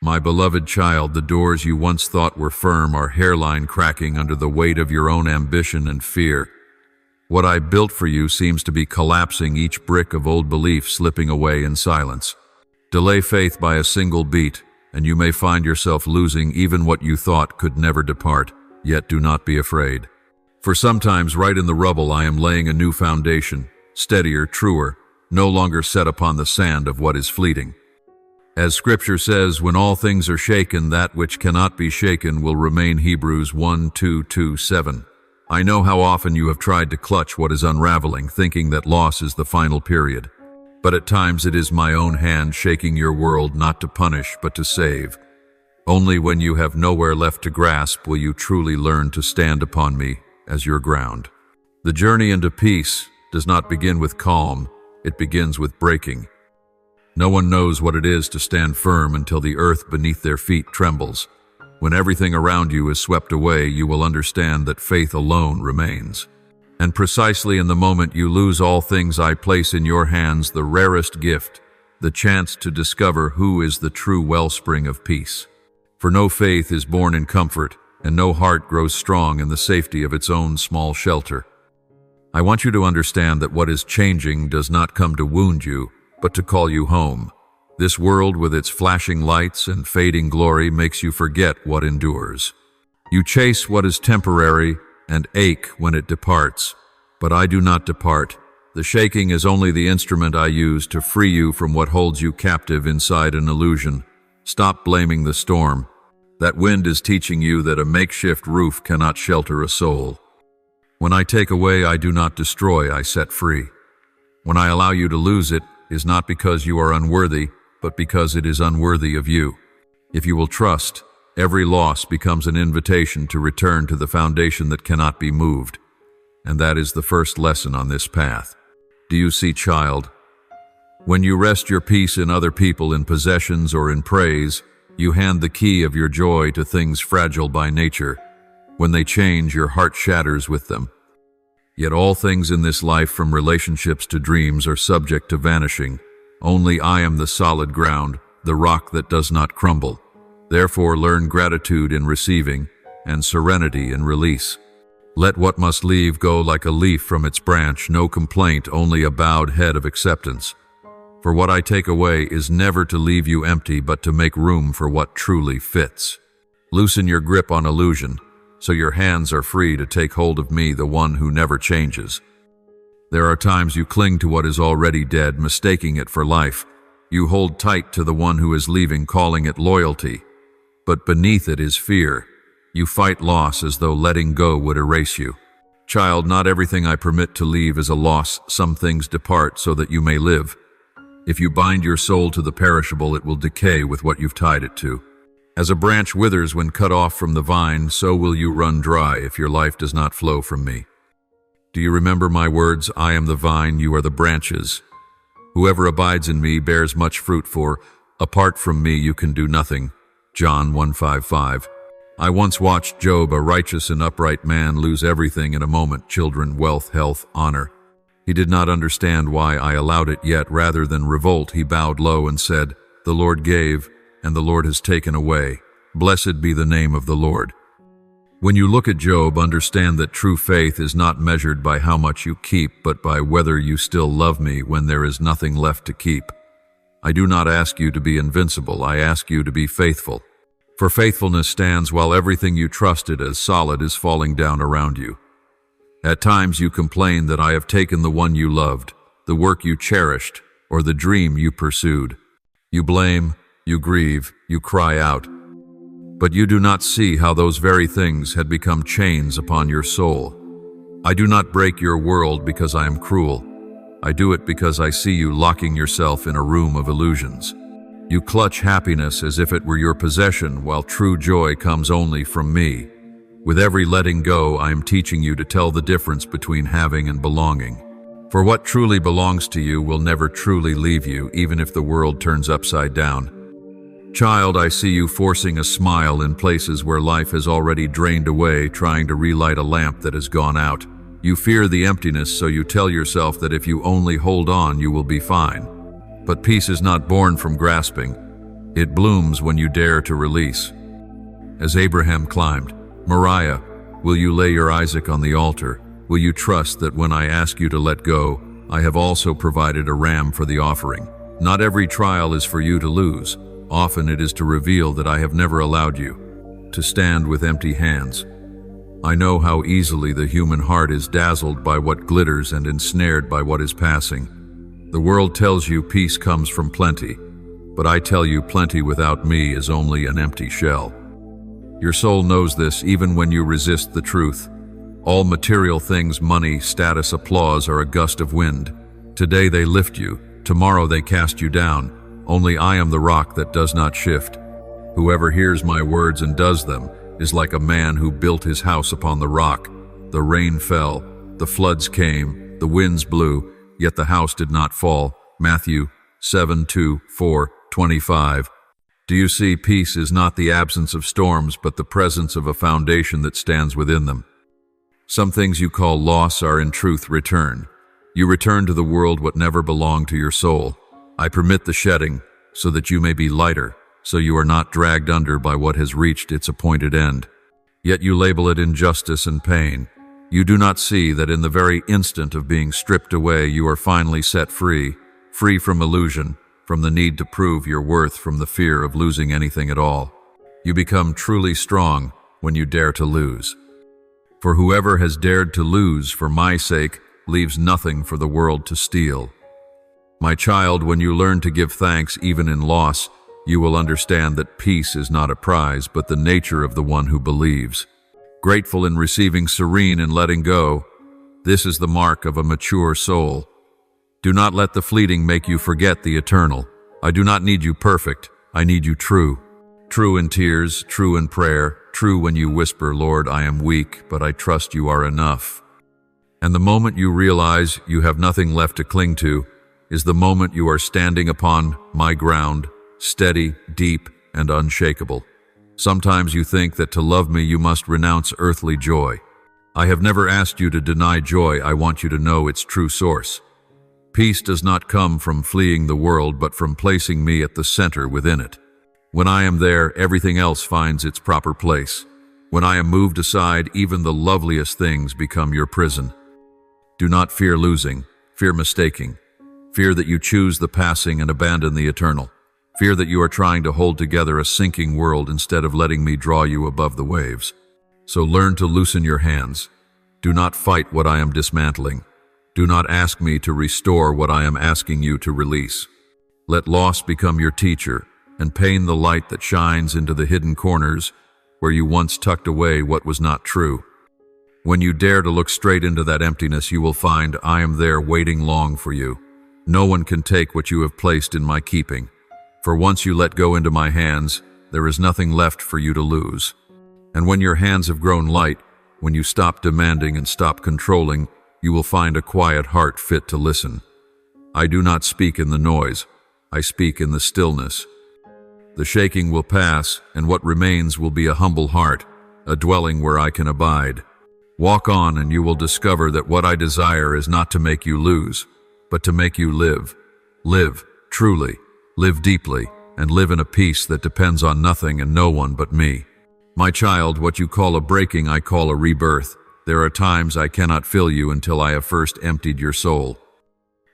My beloved child, the doors you once thought were firm are hairline cracking under the weight of your own ambition and fear. What I built for you seems to be collapsing, each brick of old belief slipping away in silence. Delay faith by a single beat, and you may find yourself losing even what you thought could never depart, yet do not be afraid. For sometimes right in the rubble I am laying a new foundation, steadier, truer, no longer set upon the sand of what is fleeting. As Scripture says, when all things are shaken, that which cannot be shaken will remain. Hebrews 1:2-7. I know how often you have tried to clutch what is unraveling, thinking that loss is the final period. But at times it is my own hand shaking your world, not to punish, but to save. Only when you have nowhere left to grasp will you truly learn to stand upon me as your ground. The journey into peace does not begin with calm, it begins with breaking. No one knows what it is to stand firm until the earth beneath their feet trembles. When everything around you is swept away, you will understand that faith alone remains. And precisely in the moment you lose all things, I place in your hands the rarest gift, the chance to discover who is the true wellspring of peace. For no faith is born in comfort, and no heart grows strong in the safety of its own small shelter. I want you to understand that what is changing does not come to wound you, but to call you home. This world with its flashing lights and fading glory makes you forget what endures. You chase what is temporary and ache when it departs, but I do not depart. The shaking is only the instrument I use to free you from what holds you captive inside an illusion. Stop blaming the storm. That wind is teaching you that a makeshift roof cannot shelter a soul. When I take away, I do not destroy, I set free. When I allow you to lose it, is not because you are unworthy, but because it is unworthy of you. If you will trust, every loss becomes an invitation to return to the foundation that cannot be moved. And that is the first lesson on this path. Do you see, child? When you rest your peace in other people, in possessions, or in praise, you hand the key of your joy to things fragile by nature. When they change, your heart shatters with them. Yet all things in this life, from relationships to dreams, are subject to vanishing. Only I am the solid ground, the rock that does not crumble. Therefore learn gratitude in receiving, and serenity in release. Let what must leave go like a leaf from its branch, no complaint, only a bowed head of acceptance. For what I take away is never to leave you empty, but to make room for what truly fits. Loosen your grip on illusion, so your hands are free to take hold of me, the one who never changes. There are times you cling to what is already dead, mistaking it for life. You hold tight to the one who is leaving, calling it loyalty. But beneath it is fear. You fight loss as though letting go would erase you. Child, not everything I permit to leave is a loss. Some things depart so that you may live. If you bind your soul to the perishable, it will decay with what you've tied it to. As a branch withers when cut off from the vine, so will you run dry if your life does not flow from me. Do you remember my words? I am the vine, you are the branches. Whoever abides in me bears much fruit, for apart from me you can do nothing. John 1:5-5. I once watched Job, a righteous and upright man, lose everything in a moment: children, wealth, health, honor. He did not understand why I allowed it, yet rather than revolt, he bowed low and said, "The Lord gave, and the Lord has taken away. Blessed be the name of the Lord." When you look at Job, understand that true faith is not measured by how much you keep, but by whether you still love me when there is nothing left to keep. I do not ask you to be invincible, I ask you to be faithful. For faithfulness stands while everything you trusted as solid is falling down around you. At times you complain that I have taken the one you loved, the work you cherished, or the dream you pursued. You blame, you grieve, you cry out. But you do not see how those very things had become chains upon your soul. I do not break your world because I am cruel. I do it because I see you locking yourself in a room of illusions. You clutch happiness as if it were your possession, while true joy comes only from me. With every letting go, I am teaching you to tell the difference between having and belonging. For what truly belongs to you will never truly leave you, even if the world turns upside down. Child, I see you forcing a smile in places where life has already drained away, trying to relight a lamp that has gone out. You fear the emptiness, so you tell yourself that if you only hold on, you will be fine. But peace is not born from grasping. It blooms when you dare to release. As Abraham climbed, Moriah, will you lay your Isaac on the altar? Will you trust that when I ask you to let go, I have also provided a ram for the offering? Not every trial is for you to lose. Often it is to reveal that I have never allowed you to stand with empty hands. I know how easily the human heart is dazzled by what glitters and ensnared by what is passing. The world tells you peace comes from plenty, but I tell you plenty without me is only an empty shell. Your soul knows this even when you resist the truth. All material things, money, status, applause, are a gust of wind. Today they lift you, tomorrow they cast you down. Only I am the rock that does not shift. Whoever hears my words and does them is like a man who built his house upon the rock. The rain fell, the floods came, the winds blew, yet the house did not fall. Matthew 7:2-4:25. Do you see, peace is not the absence of storms, but the presence of a foundation that stands within them. Some things you call loss are in truth return. You return to the world what never belonged to your soul. I permit the shedding so that you may be lighter, so you are not dragged under by what has reached its appointed end. Yet you label it injustice and pain. You do not see that in the very instant of being stripped away, you are finally set free, free from illusion, from the need to prove your worth, from the fear of losing anything at all. You become truly strong when you dare to lose. For whoever has dared to lose for my sake leaves nothing for the world to steal. My child, when you learn to give thanks even in loss, you will understand that peace is not a prize, but the nature of the one who believes. Grateful in receiving, serene in letting go, this is the mark of a mature soul. Do not let the fleeting make you forget the eternal. I do not need you perfect, I need you true. True in tears, true in prayer, true when you whisper, Lord, I am weak, but I trust you are enough. And the moment you realize you have nothing left to cling to is the moment you are standing upon my ground, steady, deep, and unshakable. Sometimes you think that to love me you must renounce earthly joy. I have never asked you to deny joy. I want you to know its true source. Peace does not come from fleeing the world, but from placing me at the center within it. When I am there, everything else finds its proper place. When I am moved aside, even the loveliest things become your prison. Do not fear losing, fear mistaking. Fear that you choose the passing and abandon the eternal. Fear that you are trying to hold together a sinking world instead of letting me draw you above the waves. So learn to loosen your hands. Do not fight what I am dismantling. Do not ask me to restore what I am asking you to release. Let loss become your teacher, and pain the light that shines into the hidden corners where you once tucked away what was not true. When you dare to look straight into that emptiness, you will find I am there waiting long for you. No one can take what you have placed in my keeping. For once you let go into my hands, there is nothing left for you to lose. And when your hands have grown light, when you stop demanding and stop controlling, you will find a quiet heart fit to listen. I do not speak in the noise. I speak in the stillness. The shaking will pass, and what remains will be a humble heart, a dwelling where I can abide. Walk on, and you will discover that what I desire is not to make you lose, but to make you live. Live, truly, live deeply, and live in a peace that depends on nothing and no one but me. My child, what you call a breaking, I call a rebirth. There are times I cannot fill you until I have first emptied your soul.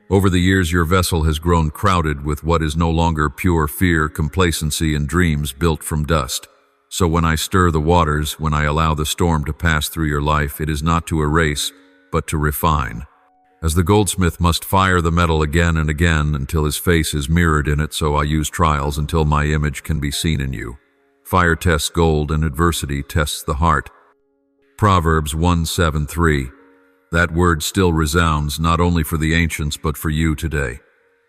Over the years, your vessel has grown crowded with what is no longer pure fear, complacency, and dreams built from dust. So when I stir the waters, when I allow the storm to pass through your life, it is not to erase, but to refine. As the goldsmith must fire the metal again and again until his face is mirrored in it, so I use trials until my image can be seen in you. Fire tests gold, and adversity tests the heart. Proverbs 1:7-3. That word still resounds, not only for the ancients, but for you today.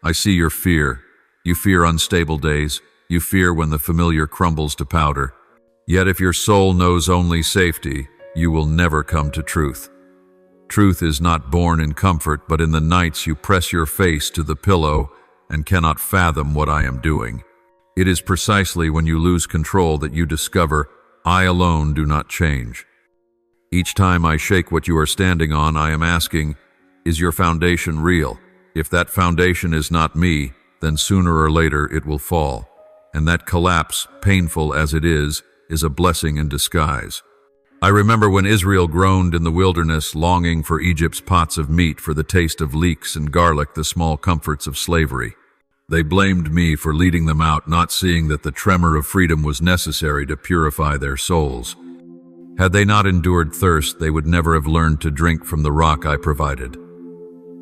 I see your fear. You fear unstable days. You fear when the familiar crumbles to powder. Yet if your soul knows only safety, you will never come to truth. Truth is not born in comfort, but in the nights you press your face to the pillow and cannot fathom what I am doing. It is precisely when you lose control that you discover, I alone do not change. Each time I shake what you are standing on, I am asking, is your foundation real? If that foundation is not me, then sooner or later it will fall. and that collapse, painful as it is a blessing in disguise. I remember when Israel groaned in the wilderness, longing for Egypt's pots of meat, for the taste of leeks and garlic, the small comforts of slavery. They blamed me for leading them out, not seeing that the tremor of freedom was necessary to purify their souls. Had they not endured thirst, they would never have learned to drink from the rock I provided.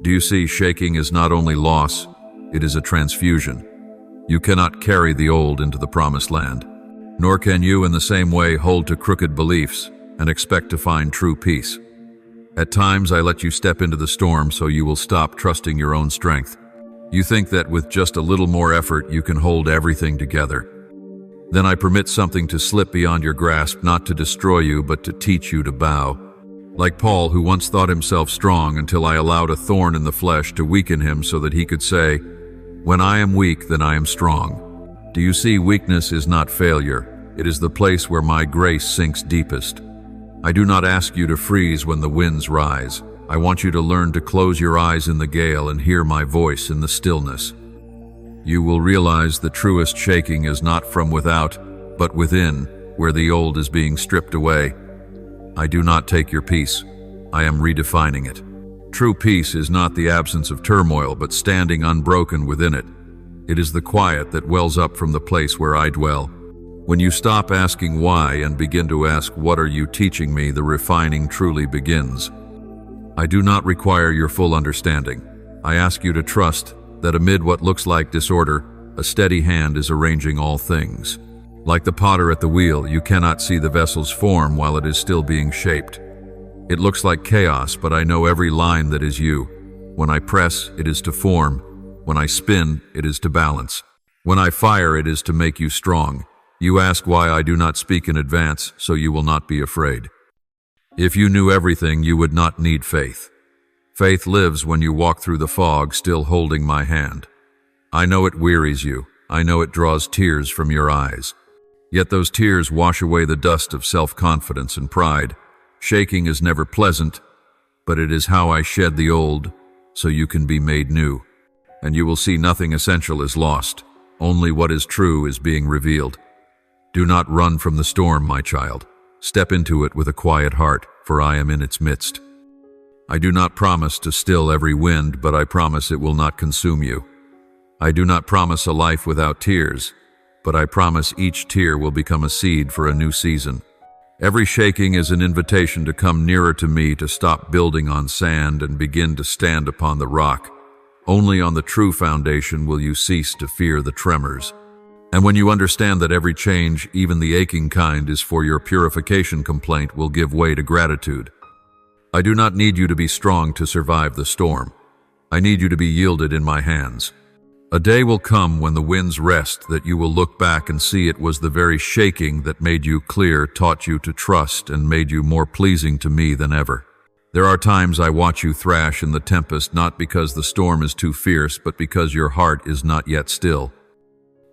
Do you see, shaking is not only loss, it is a transfusion. You cannot carry the old into the promised land, nor can you in the same way hold to crooked beliefs and expect to find true peace. At times I let you step into the storm so you will stop trusting your own strength. You think that with just a little more effort you can hold everything together. Then I permit something to slip beyond your grasp, not to destroy you, but to teach you to bow. Like Paul, who once thought himself strong until I allowed a thorn in the flesh to weaken him so that he could say, "When I am weak, then I am strong." Do you see, weakness is not failure. It is the place where my grace sinks deepest. I do not ask you to freeze when the winds rise. I want you to learn to close your eyes in the gale and hear my voice in the stillness. You will realize the truest shaking is not from without, but within, where the old is being stripped away. I do not take your peace. I am redefining it. True peace is not the absence of turmoil, but standing unbroken within it. It is the quiet that wells up from the place where I dwell. When you stop asking why and begin to ask, "What are you teaching me?" the refining truly begins. I do not require your full understanding. I ask you to trust that amid what looks like disorder, a steady hand is arranging all things. Like the potter at the wheel, you cannot see the vessel's form while it is still being shaped. It looks like chaos, but I know every line that is you. When I press, it is to form. When I spin, it is to balance. When I fire, it is to make you strong. You ask why I do not speak in advance, so you will not be afraid. If you knew everything, you would not need faith. Faith lives when you walk through the fog, still holding my hand. I know it wearies you. I know it draws tears from your eyes. Yet those tears wash away the dust of self-confidence and pride. Shaking is never pleasant, but it is how I shed the old, so you can be made new. And you will see nothing essential is lost. Only what is true is being revealed. Do not run from the storm, my child. Step into it with a quiet heart, for I am in its midst. I do not promise to still every wind, but I promise it will not consume you. I do not promise a life without tears, but I promise each tear will become a seed for a new season. Every shaking is an invitation to come nearer to me, to stop building on sand and begin to stand upon the rock. Only on the true foundation will you cease to fear the tremors. And when you understand that every change, even the aching kind, is for your purification, complaint will give way to gratitude. I do not need you to be strong to survive the storm. I need you to be yielded in my hands. A day will come when the winds rest, that you will look back and see it was the very shaking that made you clear, taught you to trust, and made you more pleasing to me than ever. There are times I watch you thrash in the tempest, not because the storm is too fierce, but because your heart is not yet still.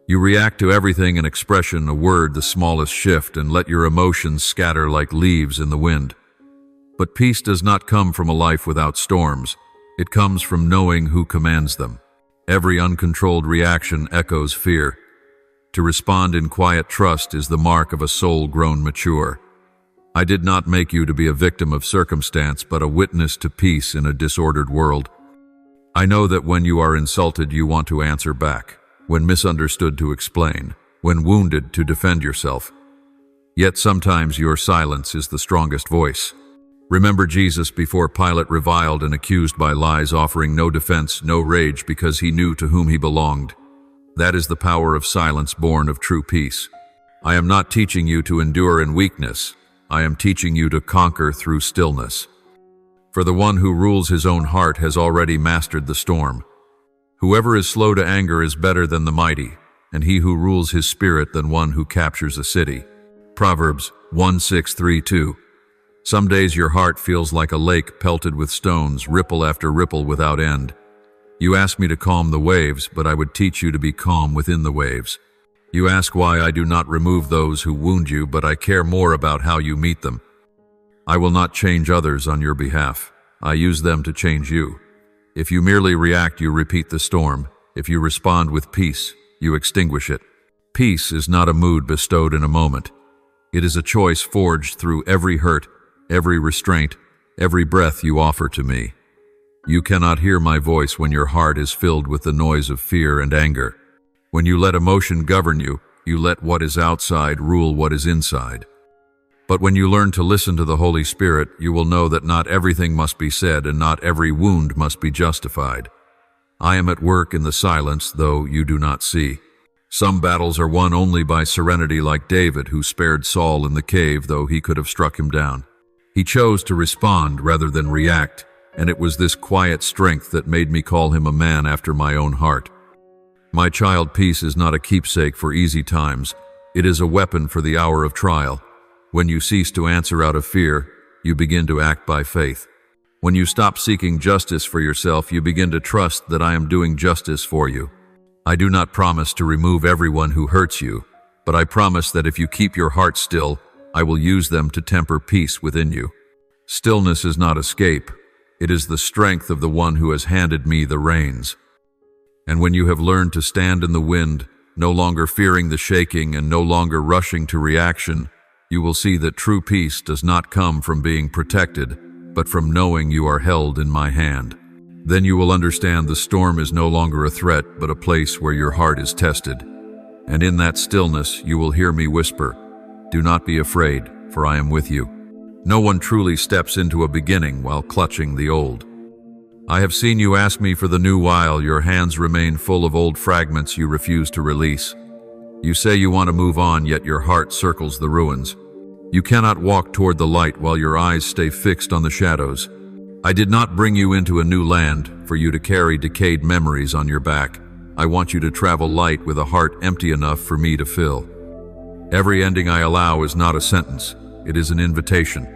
You react to everything, an expression, a word, the smallest shift, and let your emotions scatter like leaves in the wind. But peace does not come from a life without storms. It comes from knowing who commands them. Every uncontrolled reaction echoes fear. To respond in quiet trust is the mark of a soul grown mature. I did not make you to be a victim of circumstance, but a witness to peace in a disordered world. I know that when you are insulted, you want to answer back. When misunderstood, to explain. When wounded, to defend yourself. Yet sometimes your silence is the strongest voice. Remember Jesus before Pilate, reviled and accused by lies, offering no defense, no rage, because he knew to whom he belonged. That is the power of silence born of true peace. I am not teaching you to endure in weakness. I am teaching you to conquer through stillness. For the one who rules his own heart has already mastered the storm. Whoever is slow to anger is better than the mighty, and he who rules his spirit than one who captures a city. Proverbs 1:6-3-2. Some days your heart feels like a lake pelted with stones, ripple after ripple without end. You ask me to calm the waves, but I would teach you to be calm within the waves. You ask why I do not remove those who wound you, but I care more about how you meet them. I will not change others on your behalf. I use them to change you. If you merely react, you repeat the storm. If you respond with peace, you extinguish it. Peace is not a mood bestowed in a moment. It is a choice forged through every hurt, every restraint, every breath you offer to me. You cannot hear my voice when your heart is filled with the noise of fear and anger. When you let emotion govern you, you let what is outside rule what is inside. But when you learn to listen to the Holy Spirit, you will know that not everything must be said and not every wound must be justified. I am at work in the silence, though you do not see. Some battles are won only by serenity, like David, who spared Saul in the cave, though he could have struck him down. He chose to respond rather than react, and it was this quiet strength that made me call him a man after my own heart. My child, peace is not a keepsake for easy times. It is a weapon for the hour of trial. When you cease to answer out of fear, you begin to act by faith. When you stop seeking justice for yourself, you begin to trust that I am doing justice for you. I do not promise to remove everyone who hurts you, but I promise that if you keep your heart still, I will use them to temper peace within you. Stillness is not escape. It is the strength of the one who has handed me the reins. And when you have learned to stand in the wind, no longer fearing the shaking and no longer rushing to reaction, you will see that true peace does not come from being protected, but from knowing you are held in my hand. Then you will understand the storm is no longer a threat, but a place where your heart is tested. And in that stillness, you will hear me whisper, "Do not be afraid, for I am with you." No one truly steps into a beginning while clutching the old. I have seen you ask me for the new while your hands remain full of old fragments you refuse to release. You say you want to move on, yet your heart circles the ruins. You cannot walk toward the light while your eyes stay fixed on the shadows. I did not bring you into a new land for you to carry decayed memories on your back. I want you to travel light with a heart empty enough for me to fill. Every ending I allow is not a sentence, it is an invitation.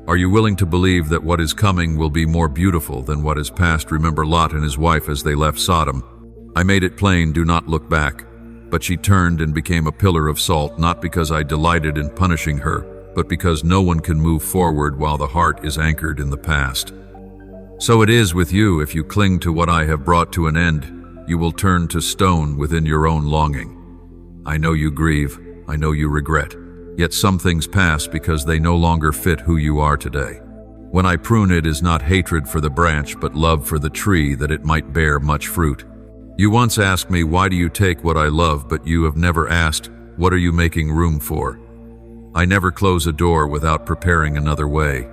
Are you willing to believe that what is coming will be more beautiful than what is past? Remember Lot and his wife as they left Sodom. I made it plain, do not look back. But she turned and became a pillar of salt, not because I delighted in punishing her, but because no one can move forward while the heart is anchored in the past. So it is with you. If you cling to what I have brought to an end, you will turn to stone within your own longing. I know you grieve, I know you regret, yet some things pass because they no longer fit who you are today. When I prune it is not hatred for the branch, but love for the tree, that it might bear much fruit. You once asked me, why do you take what I love, but you have never asked, what are you making room for? I never close a door without preparing another way.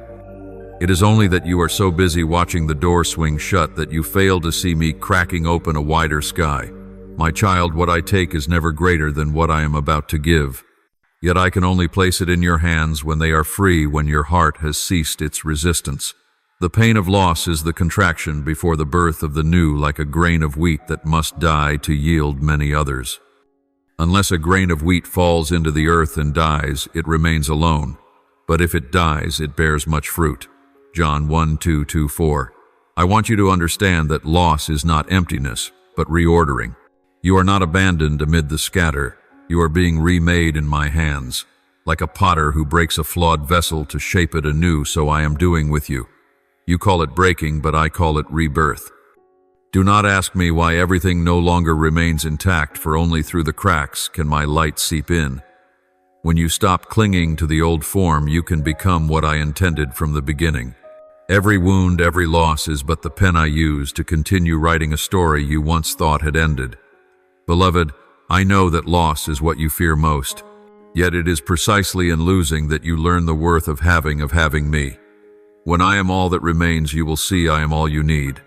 It is only that you are so busy watching the door swing shut that you fail to see me cracking open a wider sky. My child, what I take is never greater than what I am about to give. Yet I can only place it in your hands when they are free, when your heart has ceased its resistance. The pain of loss is the contraction before the birth of the new, like a grain of wheat that must die to yield many others. Unless a grain of wheat falls into the earth and dies, it remains alone. But if it dies, it bears much fruit. John 1:2-4. I want you to understand that loss is not emptiness, but reordering. You are not abandoned amid the scatter. You are being remade in my hands. Like a potter who breaks a flawed vessel to shape it anew, so I am doing with you. You call it breaking, but I call it rebirth. Do not ask me why everything no longer remains intact, for only through the cracks can my light seep in. When you stop clinging to the old form, you can become what I intended from the beginning. Every wound, every loss is but the pen I use to continue writing a story you once thought had ended. Beloved, I know that loss is what you fear most. Yet it is precisely in losing that you learn the worth of having me. When I am all that remains, you will see I am all you need.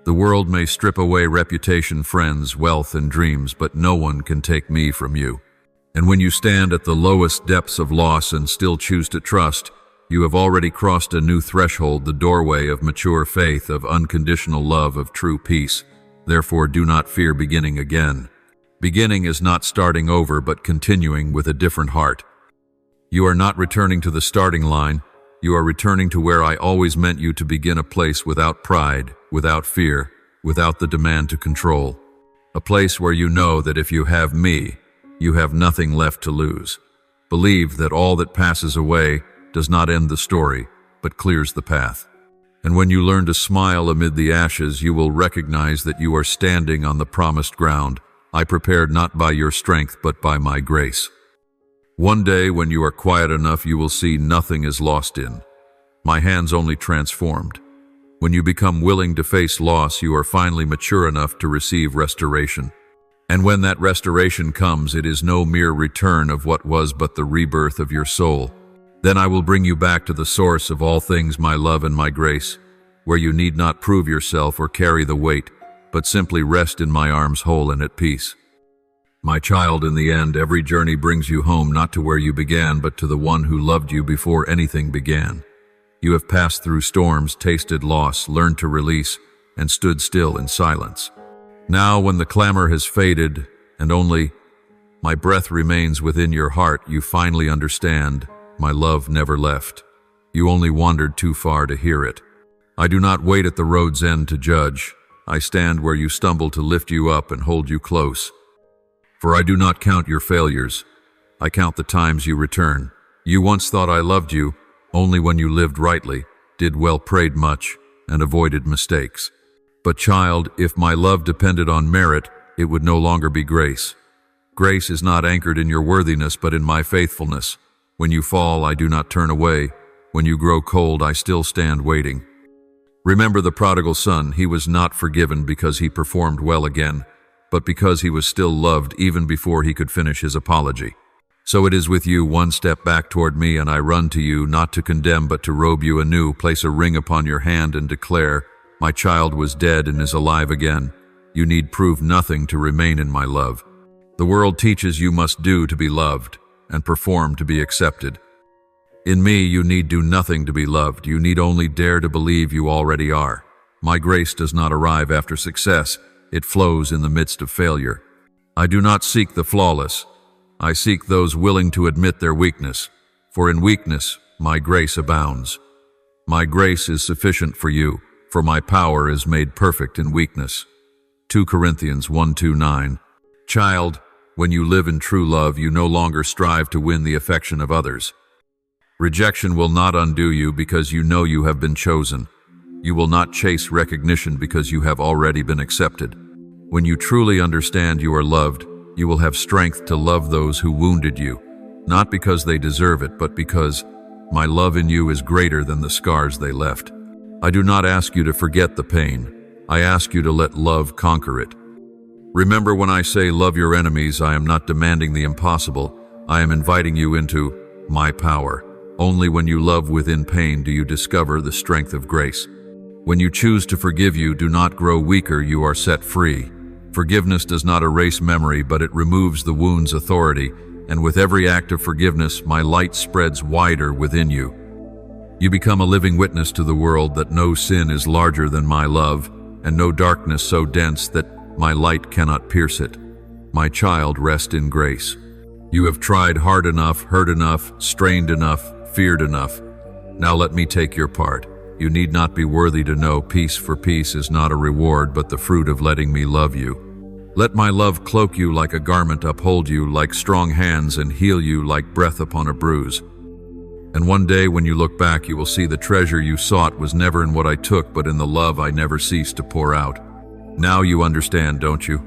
The world may strip away reputation, friends, wealth, and dreams, but no one can take me from you. And when you stand at the lowest depths of loss and still choose to trust, you have already crossed a new threshold, the doorway of mature faith, of unconditional love, of true peace. Therefore, do not fear beginning again. Beginning is not starting over, but continuing with a different heart. You are not returning to the starting line. You are returning to where I always meant you to begin, a place without pride, without fear, without the demand to control. A place where you know that if you have me, you have nothing left to lose. Believe that all that passes away does not end the story, but clears the path. And when you learn to smile amid the ashes, you will recognize that you are standing on the promised ground. I prepared not by your strength, but by my grace. One day, when you are quiet enough, you will see nothing is lost in. My hands only transformed. When you become willing to face loss, you are finally mature enough to receive restoration. And when that restoration comes, it is no mere return of what was, but the rebirth of your soul. Then I will bring you back to the source of all things, my love and my grace, where you need not prove yourself or carry the weight, but simply rest in my arms whole and at peace. My child, in the end, every journey brings you home, not to where you began, but to the one who loved you before anything began. You have passed through storms, tasted loss, learned to release, and stood still in silence. Now, when the clamor has faded, and only my breath remains within your heart, you finally understand, my love never left. You only wandered too far to hear it. I do not wait at the road's end to judge. I stand where you stumble to lift you up and hold you close. For I do not count your failures. I count the times you return. You once thought I loved you only when you lived rightly, did well, prayed much, and avoided mistakes. But child, if my love depended on merit, it would no longer be grace. Grace is not anchored in your worthiness, but in my faithfulness. When you fall, I do not turn away. When you grow cold, I still stand waiting. Remember the prodigal son. He was not forgiven because he performed well again, but because he was still loved even before he could finish his apology. So it is with you, one step back toward me, and I run to you, not to condemn, but to robe you anew, place a ring upon your hand, and declare, my child was dead and is alive again. You need prove nothing to remain in my love. The world teaches you must do to be loved, and perform to be accepted. In me, you need do nothing to be loved. You need only dare to believe you already are. My grace does not arrive after success. It flows in the midst of failure. I do not seek the flawless. I seek those willing to admit their weakness. For in weakness, my grace abounds. My grace is sufficient for you, for my power is made perfect in weakness. 2 Corinthians 1:2-9. Child, when you live in true love, you no longer strive to win the affection of others. Rejection will not undo you because you know you have been chosen. You will not chase recognition because you have already been accepted. When you truly understand you are loved, you will have strength to love those who wounded you, not because they deserve it, but because my love in you is greater than the scars they left. I do not ask you to forget the pain. I ask you to let love conquer it. Remember, when I say love your enemies, I am not demanding the impossible. I am inviting you into my power. Only when you love within pain do you discover the strength of grace. When you choose to forgive, you do not grow weaker, you are set free. Forgiveness does not erase memory, but it removes the wound's authority, and with every act of forgiveness, my light spreads wider within you. You become a living witness to the world that no sin is larger than my love, and no darkness so dense that my light cannot pierce it. My child, rest in grace. You have tried hard enough, hurt enough, strained enough, feared enough. Now let me take your part. You need not be worthy to know peace, for peace is not a reward, but the fruit of letting me love you. Let my love cloak you like a garment, uphold you like strong hands, and heal you like breath upon a bruise. And one day when you look back, you will see the treasure you sought was never in what I took, but in the love I never ceased to pour out. Now you understand, don't you?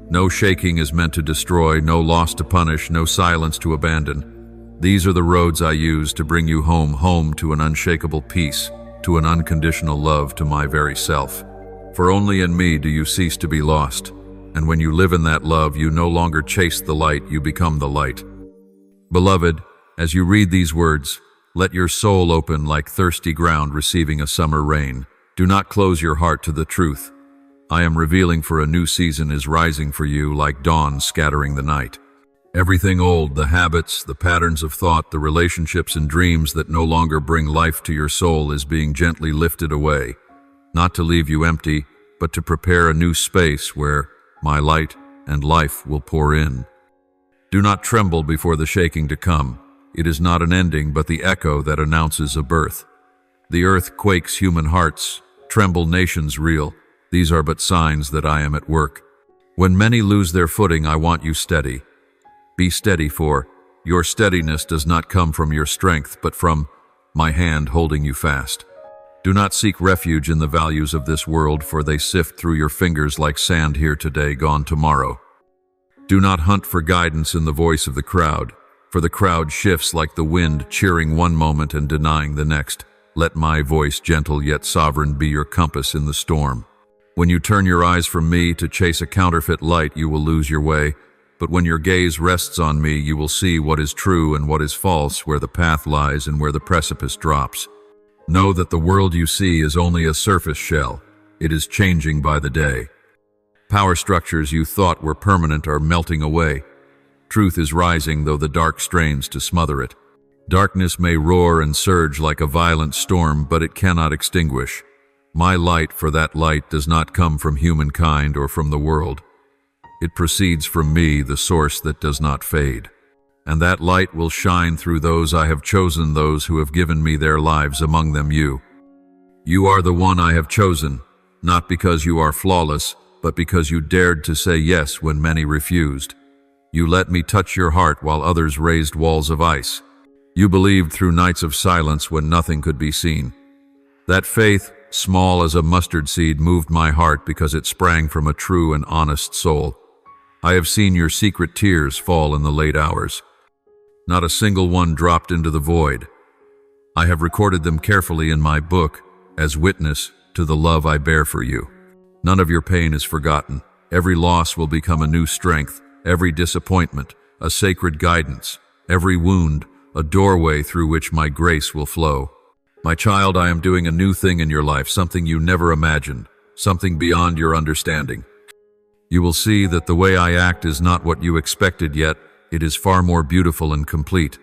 No shaking is meant to destroy, no loss to punish, no silence to abandon. These are the roads I use to bring you home, home to an unshakable peace, to an unconditional love, to my very self. For only in me do you cease to be lost. And when you live in that love, you no longer chase the light, you become the light. Beloved, as you read these words, let your soul open like thirsty ground receiving a summer rain. Do not close your heart to the truth. I am revealing, for a new season is rising for you like dawn scattering the night. Everything old, the habits, the patterns of thought, the relationships and dreams that no longer bring life to your soul, is being gently lifted away, not to leave you empty, but to prepare a new space where my light and life will pour in. Do not tremble before the shaking to come. It is not an ending, but the echo that announces a birth. The earth quakes, human hearts tremble, nations reel. These are but signs that I am at work. When many lose their footing, I want you steady. Be steady, for your steadiness does not come from your strength, but from my hand holding you fast. Do not seek refuge in the values of this world, for they sift through your fingers like sand, here today, gone tomorrow. Do not hunt for guidance in the voice of the crowd, for the crowd shifts like the wind, cheering one moment and denying the next. Let my voice, gentle yet sovereign, be your compass in the storm. When you turn your eyes from me to chase a counterfeit light, you will lose your way. But when your gaze rests on me, you will see what is true and what is false, where the path lies and where the precipice drops. Know that the world you see is only a surface shell. It is changing by the day. Power structures you thought were permanent are melting away. Truth is rising, though the dark strains to smother it. Darkness may roar and surge like a violent storm, but it cannot extinguish. My light, for that light does not come from humankind or from the world. It proceeds from me, the source that does not fade. And that light will shine through those I have chosen, those who have given me their lives, among them you. You are the one I have chosen, not because you are flawless, but because you dared to say yes when many refused. You let me touch your heart while others raised walls of ice. You believed through nights of silence when nothing could be seen. That faith, small as a mustard seed, moved my heart because it sprang from a true and honest soul. I have seen your secret tears fall in the late hours. Not a single one dropped into the void. I have recorded them carefully in my book as witness to the love I bear for you. None of your pain is forgotten. Every loss will become a new strength, every disappointment a sacred guidance, every wound a doorway through which my grace will flow. My child, I am doing a new thing in your life, something you never imagined, something beyond your understanding. You will see that the way I act is not what you expected, yet it is far more beautiful and complete.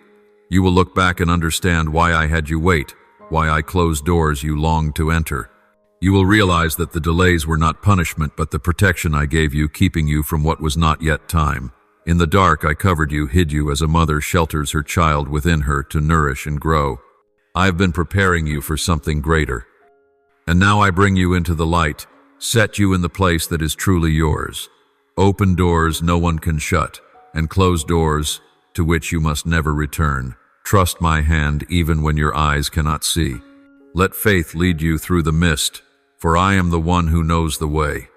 You will look back and understand why I had you wait, why I closed doors you longed to enter. You will realize that the delays were not punishment, but the protection I gave you, keeping you from what was not yet time. In the dark I covered you, hid you as a mother shelters her child within her to nourish and grow. I have been preparing you for something greater. And now I bring you into the light, set you in the place that is truly yours. Open doors no one can shut, and closed doors to which you must never return. Trust my hand even when your eyes cannot see. Let faith lead you through the mist, for I am the one who knows the way.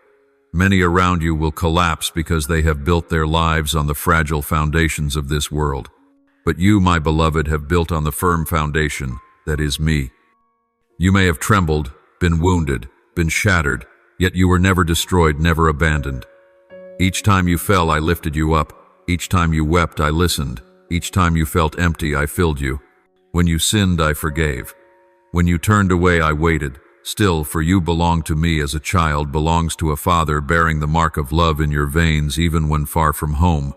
Many around you will collapse because they have built their lives on the fragile foundations of this world. But you, my beloved, have built on the firm foundation that is me. You may have trembled, been wounded, been shattered, yet you were never destroyed, never abandoned. Each time you fell, I lifted you up. Each time you wept, I listened. Each time you felt empty, I filled you. When you sinned, I forgave. When you turned away, I waited. Still, for you belong to me as a child belongs to a father, bearing the mark of love in your veins even when far from home.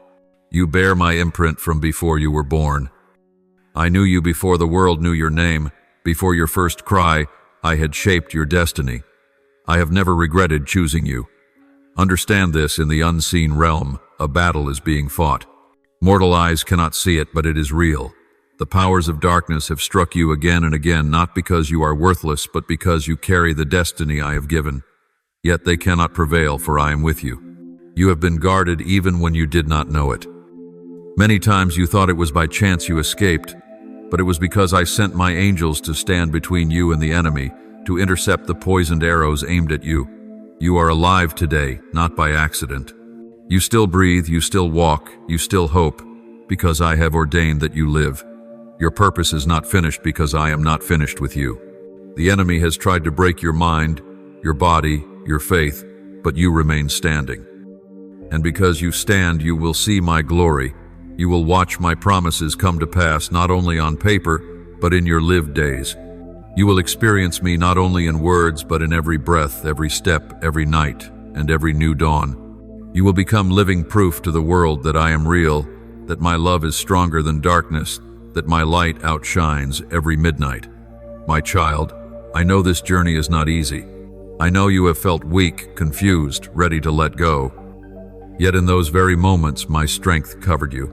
You bear my imprint from before you were born. I knew you before the world knew your name. Before your first cry, I had shaped your destiny. I have never regretted choosing you. Understand this: in the unseen realm, a battle is being fought. Mortal eyes cannot see it, but it is real. The powers of darkness have struck you again and again, not because you are worthless, but because you carry the destiny I have given. Yet they cannot prevail, for I am with you. You have been guarded even when you did not know it. Many times you thought it was by chance you escaped, but it was because I sent my angels to stand between you and the enemy, to intercept the poisoned arrows aimed at you. You are alive today, not by accident. You still breathe, you still walk, you still hope, because I have ordained that you live. Your purpose is not finished because I am not finished with you. The enemy has tried to break your mind, your body, your faith, but you remain standing. And because you stand, you will see my glory. You will watch my promises come to pass, not only on paper, but in your lived days. You will experience me not only in words, but in every breath, every step, every night, and every new dawn. You will become living proof to the world that I am real, that my love is stronger than darkness, that my light outshines every midnight. My child, I know this journey is not easy. I know you have felt weak, confused, ready to let go. Yet in those very moments, my strength covered you.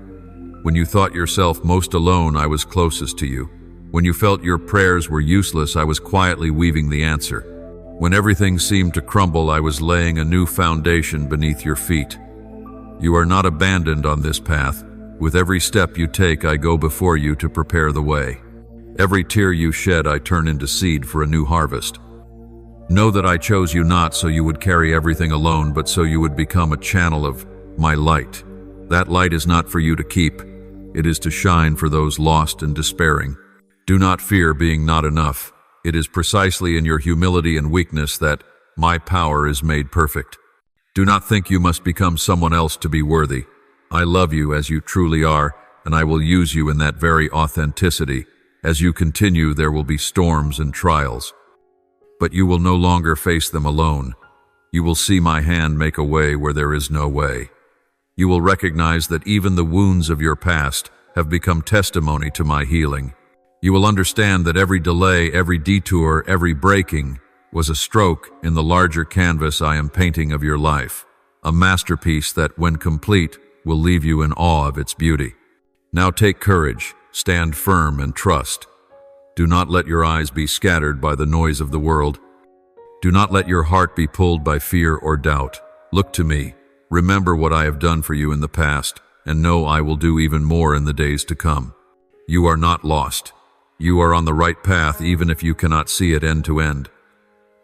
When you thought yourself most alone, I was closest to you. When you felt your prayers were useless, I was quietly weaving the answer. When everything seemed to crumble, I was laying a new foundation beneath your feet. You are not abandoned on this path. With every step you take, I go before you to prepare the way. Every tear you shed, I turn into seed for a new harvest. Know that I chose you not so you would carry everything alone, but so you would become a channel of my light. That light is not for you to keep. It is to shine for those lost and despairing. Do not fear being not enough. It is precisely in your humility and weakness that my power is made perfect. Do not think you must become someone else to be worthy. I love you as you truly are, and I will use you in that very authenticity. As you continue, there will be storms and trials. But you will no longer face them alone. You will see my hand make a way where there is no way. You will recognize that even the wounds of your past have become testimony to my healing. You will understand that every delay, every detour, every breaking was a stroke in the larger canvas I am painting of your life, a masterpiece that, when complete, will leave you in awe of its beauty. Now take courage, stand firm, and trust. Do not let your eyes be scattered by the noise of the world. Do not let your heart be pulled by fear or doubt. Look to me. Remember what I have done for you in the past, and know I will do even more in the days to come. You are not lost. You are on the right path even if you cannot see it end to end.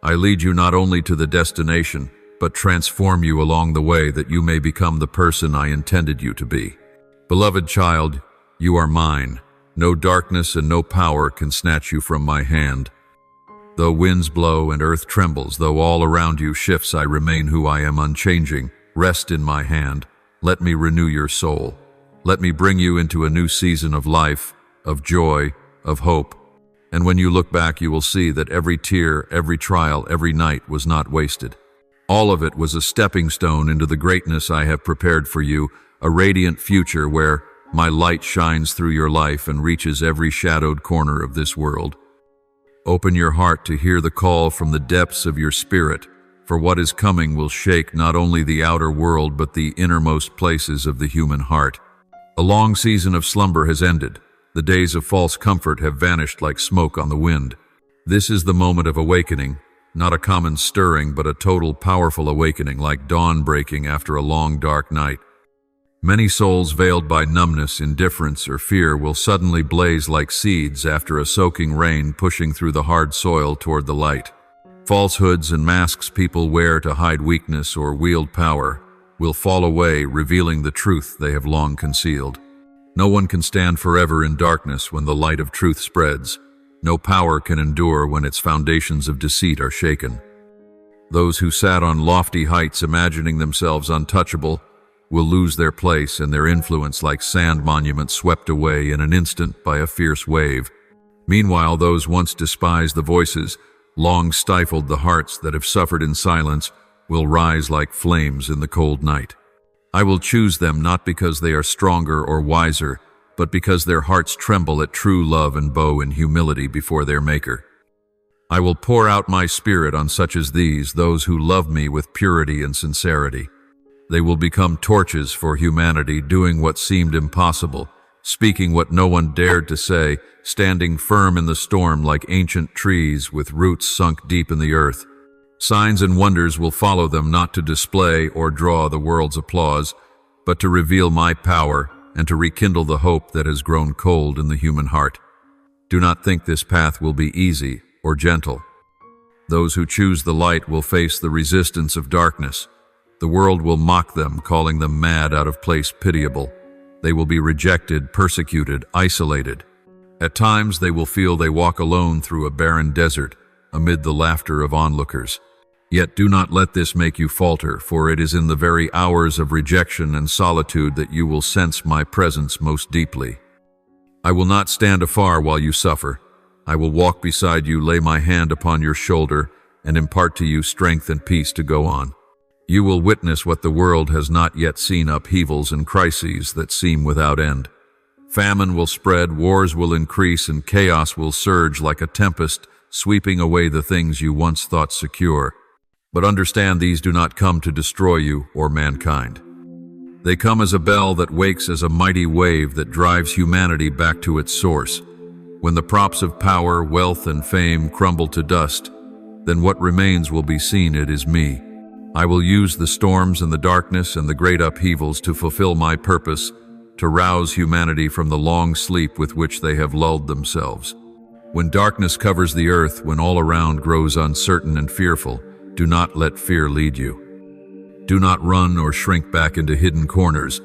I lead you not only to the destination, but transform you along the way that you may become the person I intended you to be. Beloved child, you are mine. No darkness and no power can snatch you from my hand. Though winds blow and earth trembles, though all around you shifts, I remain who I am, unchanging. Rest in my hand. Let me renew your soul. Let me bring you into a new season of life, of joy, of hope. And when you look back, you will see that every tear, every trial, every night was not wasted. All of it was a stepping stone into the greatness I have prepared for you, a radiant future where my light shines through your life and reaches every shadowed corner of this world. Open your heart to hear the call from the depths of your spirit, for what is coming will shake not only the outer world but the innermost places of the human heart. A long season of slumber has ended. The days of false comfort have vanished like smoke on the wind. This is the moment of awakening, not a common stirring, but a total, powerful awakening, like dawn breaking after a long, dark night. Many souls veiled by numbness, indifference, or fear will suddenly blaze like seeds after a soaking rain pushing through the hard soil toward the light. Falsehoods and masks people wear to hide weakness or wield power will fall away, revealing the truth they have long concealed. No one can stand forever in darkness when the light of truth spreads. No power can endure when its foundations of deceit are shaken. Those who sat on lofty heights imagining themselves untouchable will lose their place and their influence like sand monuments swept away in an instant by a fierce wave. Meanwhile, those once despised the voices, long stifled the hearts that have suffered in silence, will rise like flames in the cold night. I will choose them not because they are stronger or wiser, but because their hearts tremble at true love and bow in humility before their Maker. I will pour out my spirit on such as these, those who love me with purity and sincerity. They will become torches for humanity, doing what seemed impossible, speaking what no one dared to say, standing firm in the storm like ancient trees with roots sunk deep in the earth. Signs and wonders will follow them, not to display or draw the world's applause, but to reveal my power and to rekindle the hope that has grown cold in the human heart. Do not think this path will be easy or gentle. Those who choose the light will face the resistance of darkness. The world will mock them, calling them mad, out of place, pitiable. They will be rejected, persecuted, isolated. At times they will feel they walk alone through a barren desert, amid the laughter of onlookers. Yet do not let this make you falter, for it is in the very hours of rejection and solitude that you will sense my presence most deeply. I will not stand afar while you suffer. I will walk beside you, lay my hand upon your shoulder, and impart to you strength and peace to go on. You will witness what the world has not yet seen, upheavals and crises that seem without end. Famine will spread, wars will increase, and chaos will surge like a tempest, sweeping away the things you once thought secure. But understand, these do not come to destroy you or mankind. They come as a bell that wakes, as a mighty wave that drives humanity back to its source. When the props of power, wealth, and fame crumble to dust, then what remains will be seen. It is me. I will use the storms and the darkness and the great upheavals to fulfill my purpose, to rouse humanity from the long sleep with which they have lulled themselves. When darkness covers the earth, when all around grows uncertain and fearful, do not let fear lead you. Do not run or shrink back into hidden corners.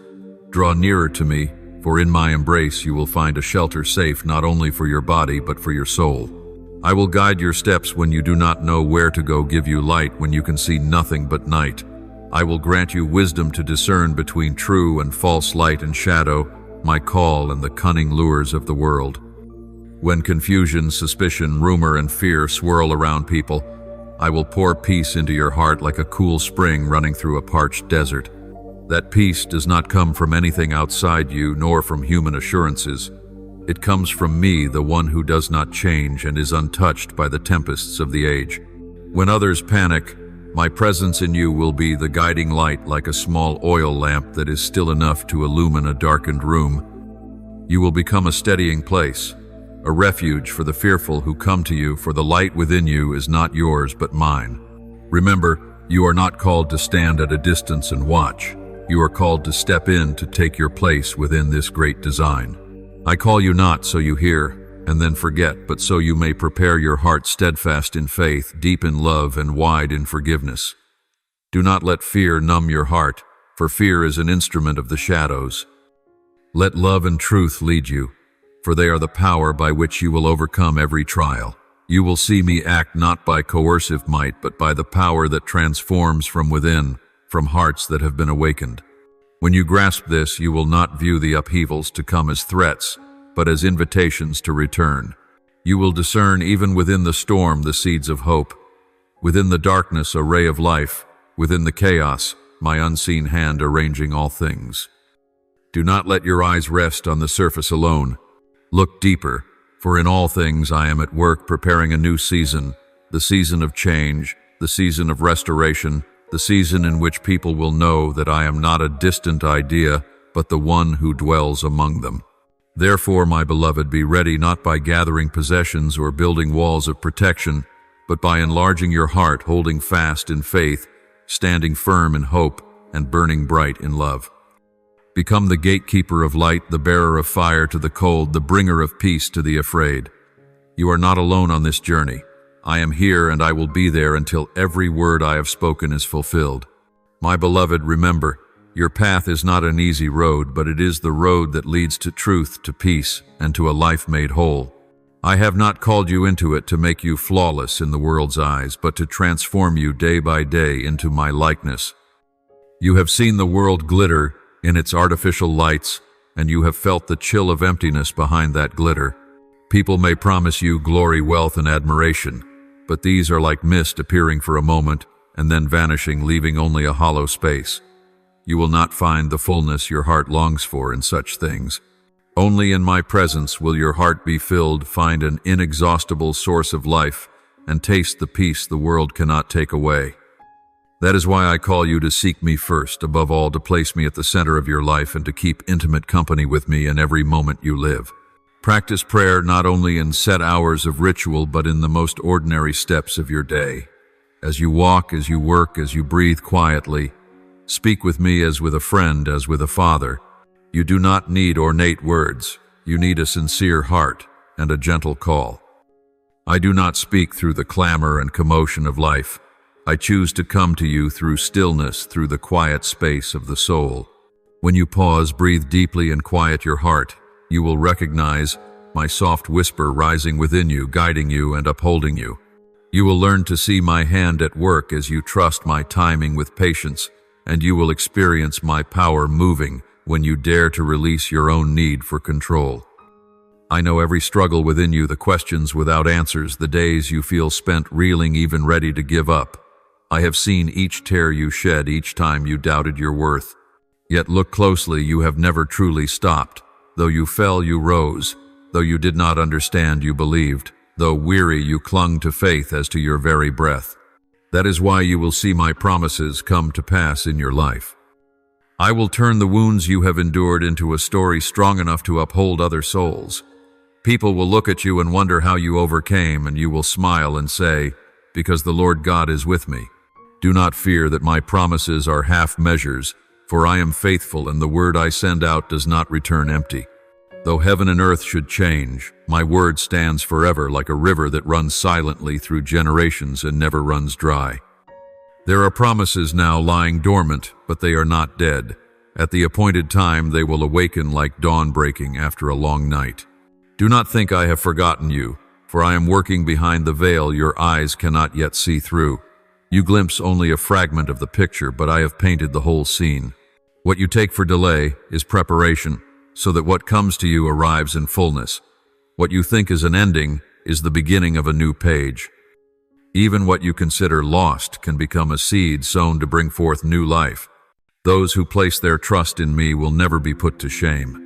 Draw nearer to me, for in my embrace you will find a shelter safe not only for your body but for your soul. I will guide your steps when you do not know where to go, give you light when you can see nothing but night. I will grant you wisdom to discern between true and false light and shadow, my call and the cunning lures of the world. When confusion, suspicion, rumor, and fear swirl around people, I will pour peace into your heart like a cool spring running through a parched desert. That peace does not come from anything outside you, nor from human assurances. It comes from me, the one who does not change and is untouched by the tempests of the age. When others panic, my presence in you will be the guiding light, like a small oil lamp that is still enough to illumine a darkened room. You will become a steadying place, a refuge for the fearful who come to you, for the light within you is not yours but mine. Remember, you are not called to stand at a distance and watch. You are called to step in to take your place within this great design. I call you not so you hear and then forget, but so you may prepare your heart steadfast in faith, deep in love, and wide in forgiveness. Do not let fear numb your heart, for fear is an instrument of the shadows. Let love and truth lead you, for they are the power by which you will overcome every trial. You will see me act not by coercive might, but by the power that transforms from within, from hearts that have been awakened. When you grasp this, you will not view the upheavals to come as threats, but as invitations to return. You will discern even within the storm the seeds of hope, within the darkness a ray of life, within the chaos my unseen hand arranging all things. Do not let your eyes rest on the surface alone. Look deeper, for in all things I am at work preparing a new season, the season of change, the season of restoration, the season in which people will know that I am not a distant idea, but the one who dwells among them. Therefore, my beloved, be ready not by gathering possessions or building walls of protection, but by enlarging your heart, holding fast in faith, standing firm in hope, and burning bright in love. Become the gatekeeper of light, the bearer of fire to the cold, the bringer of peace to the afraid. You are not alone on this journey. I am here, and I will be there until every word I have spoken is fulfilled. My beloved, remember, your path is not an easy road, but it is the road that leads to truth, to peace, and to a life made whole. I have not called you into it to make you flawless in the world's eyes, but to transform you day by day into my likeness. You have seen the world glitter in its artificial lights, and you have felt the chill of emptiness behind that glitter. People may promise you glory, wealth, and admiration, but these are like mist appearing for a moment and then vanishing, leaving only a hollow space. You will not find the fullness your heart longs for in such things. Only in my presence will your heart be filled, find an inexhaustible source of life, and taste the peace the world cannot take away. That is why I call you to seek me first, above all to place me at the center of your life and to keep intimate company with me in every moment you live. Practice prayer not only in set hours of ritual, but in the most ordinary steps of your day. As you walk, as you work, as you breathe quietly, speak with me as with a friend, as with a father. You do not need ornate words. You need a sincere heart and a gentle call. I do not speak through the clamor and commotion of life. I choose to come to you through stillness, through the quiet space of the soul. When you pause, breathe deeply, and quiet your heart, you will recognize my soft whisper rising within you, guiding you and upholding you. You will learn to see my hand at work as you trust my timing with patience, and you will experience my power moving when you dare to release your own need for control. I know every struggle within you, the questions without answers, the days you feel spent, reeling, even ready to give up. I have seen each tear you shed, each time you doubted your worth. Yet look closely, you have never truly stopped. Though you fell, you rose. Though you did not understand, you believed. Though weary, you clung to faith as to your very breath. That is why you will see my promises come to pass in your life. I will turn the wounds you have endured into a story strong enough to uphold other souls. People will look at you and wonder how you overcame, and you will smile and say, "Because the Lord God is with me." Do not fear that my promises are half measures, for I am faithful, and the word I send out does not return empty. Though heaven and earth should change, my word stands forever, like a river that runs silently through generations and never runs dry. There are promises now lying dormant, but they are not dead. At the appointed time they will awaken like dawn breaking after a long night. Do not think I have forgotten you, for I am working behind the veil your eyes cannot yet see through. You glimpse only a fragment of the picture, but I have painted the whole scene. What you take for delay is preparation, so that what comes to you arrives in fullness. What you think is an ending is the beginning of a new page. Even what you consider lost can become a seed sown to bring forth new life. Those who place their trust in me will never be put to shame.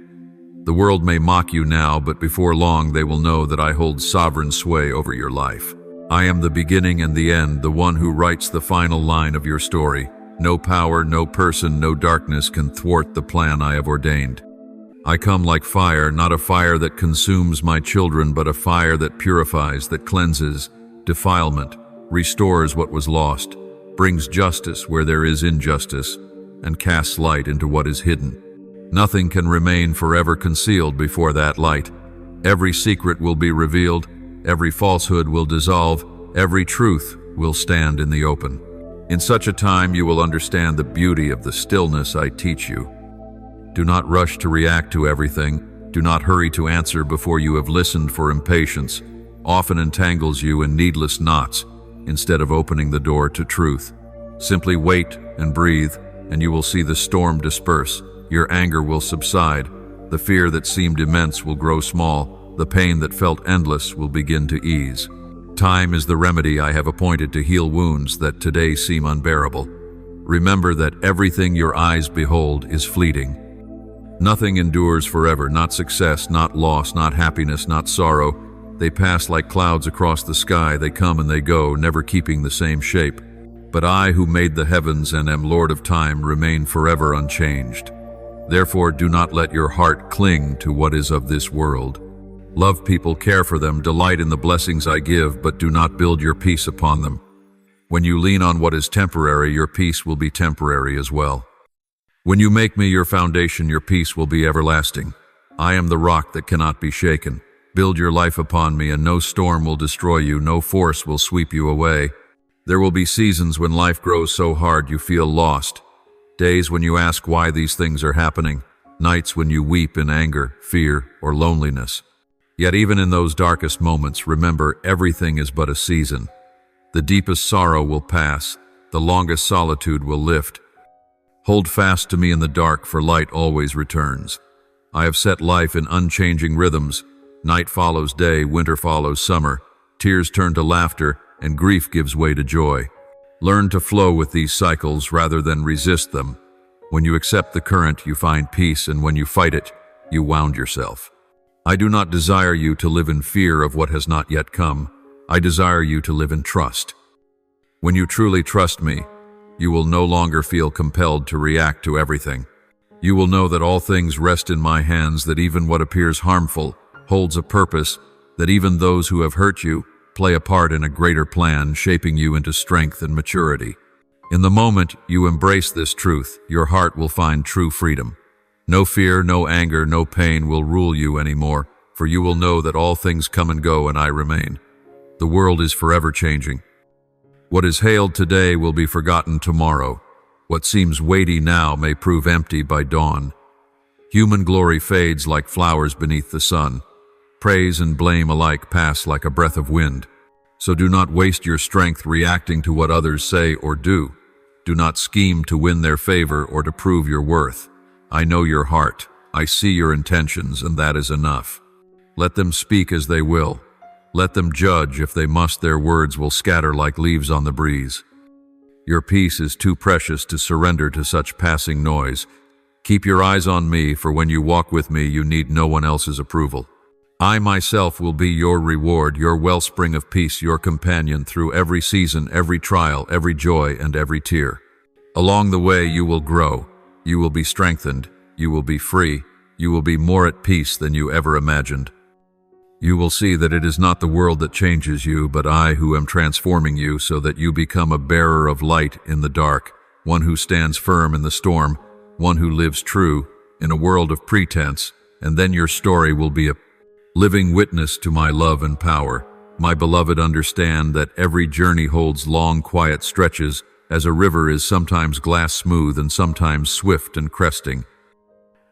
The world may mock you now, but before long they will know that I hold sovereign sway over your life. I am the beginning and the end, the one who writes the final line of your story. No power, no person, no darkness can thwart the plan I have ordained. I come like fire, not a fire that consumes my children, but a fire that purifies, that cleanses, defilement, restores what was lost, brings justice where there is injustice, and casts light into what is hidden. Nothing can remain forever concealed before that light. Every secret will be revealed, every falsehood will dissolve, every truth will stand in the open. In such a time you will understand the beauty of the stillness I teach you. Do not rush to react to everything. Do not hurry to answer before you have listened, for impatience often entangles you in needless knots instead of opening the door to truth. Simply wait and breathe, and you will see the storm disperse. Your anger will subside. The fear that seemed immense will grow small. The pain that felt endless will begin to ease. Time is the remedy I have appointed to heal wounds that today seem unbearable. Remember that everything your eyes behold is fleeting. Nothing endures forever, not success, not loss, not happiness, not sorrow. They pass like clouds across the sky. They come and they go, never keeping the same shape. But I, who made the heavens and am Lord of time, remain forever unchanged. Therefore, do not let your heart cling to what is of this world. Love people, care for them, delight in the blessings I give, but do not build your peace upon them. When you lean on what is temporary, your peace will be temporary as well. When you make me your foundation, your peace will be everlasting. I am the rock that cannot be shaken. Build your life upon me, and no storm will destroy you, no force will sweep you away. There will be seasons when life grows so hard you feel lost. Days when you ask why these things are happening. Nights when you weep in anger, fear, or loneliness. Yet even in those darkest moments, remember, everything is but a season. The deepest sorrow will pass. The longest solitude will lift. Hold fast to me in the dark, for light always returns. I have set life in unchanging rhythms. Night follows day, winter follows summer. Tears turn to laughter, and grief gives way to joy. Learn to flow with these cycles rather than resist them. When you accept the current, you find peace, and when you fight it, you wound yourself. I do not desire you to live in fear of what has not yet come. I desire you to live in trust. When you truly trust me, you will no longer feel compelled to react to everything. You will know that all things rest in my hands, that even what appears harmful holds a purpose, that even those who have hurt you play a part in a greater plan, shaping you into strength and maturity. In the moment you embrace this truth, your heart will find true freedom. No fear, no anger, no pain will rule you anymore, for you will know that all things come and go and I remain. The world is forever changing. What is hailed today will be forgotten tomorrow. What seems weighty now may prove empty by dawn. Human glory fades like flowers beneath the sun. Praise and blame alike pass like a breath of wind. So do not waste your strength reacting to what others say or do. Do not scheme to win their favor or to prove your worth. I know your heart. I see your intentions, and that is enough. Let them speak as they will. Let them judge if they must. Their words will scatter like leaves on the breeze. Your peace is too precious to surrender to such passing noise. Keep your eyes on me, for when you walk with me, you need no one else's approval. I myself will be your reward, your wellspring of peace, your companion through every season, every trial, every joy, and every tear. Along the way you will grow, you will be strengthened, you will be free, you will be more at peace than you ever imagined. You will see that it is not the world that changes you, but I who am transforming you so that you become a bearer of light in the dark, one who stands firm in the storm, one who lives true in a world of pretense, and then your story will be a living witness to my love and power. My beloved, understand that every journey holds long, quiet stretches as a river is sometimes glass smooth and sometimes swift and cresting.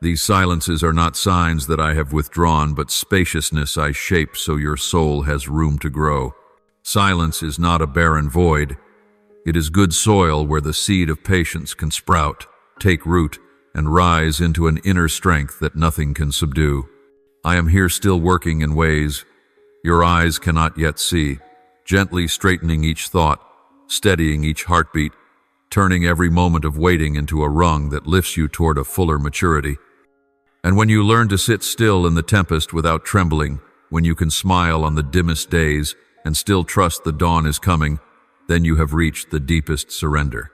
These silences are not signs that I have withdrawn, but spaciousness I shape so your soul has room to grow. Silence is not a barren void. It is good soil where the seed of patience can sprout, take root, and rise into an inner strength that nothing can subdue. I am here still working in ways your eyes cannot yet see, gently straightening each thought, steadying each heartbeat, turning every moment of waiting into a rung that lifts you toward a fuller maturity. And when you learn to sit still in the tempest without trembling, when you can smile on the dimmest days and still trust the dawn is coming, then you have reached the deepest surrender.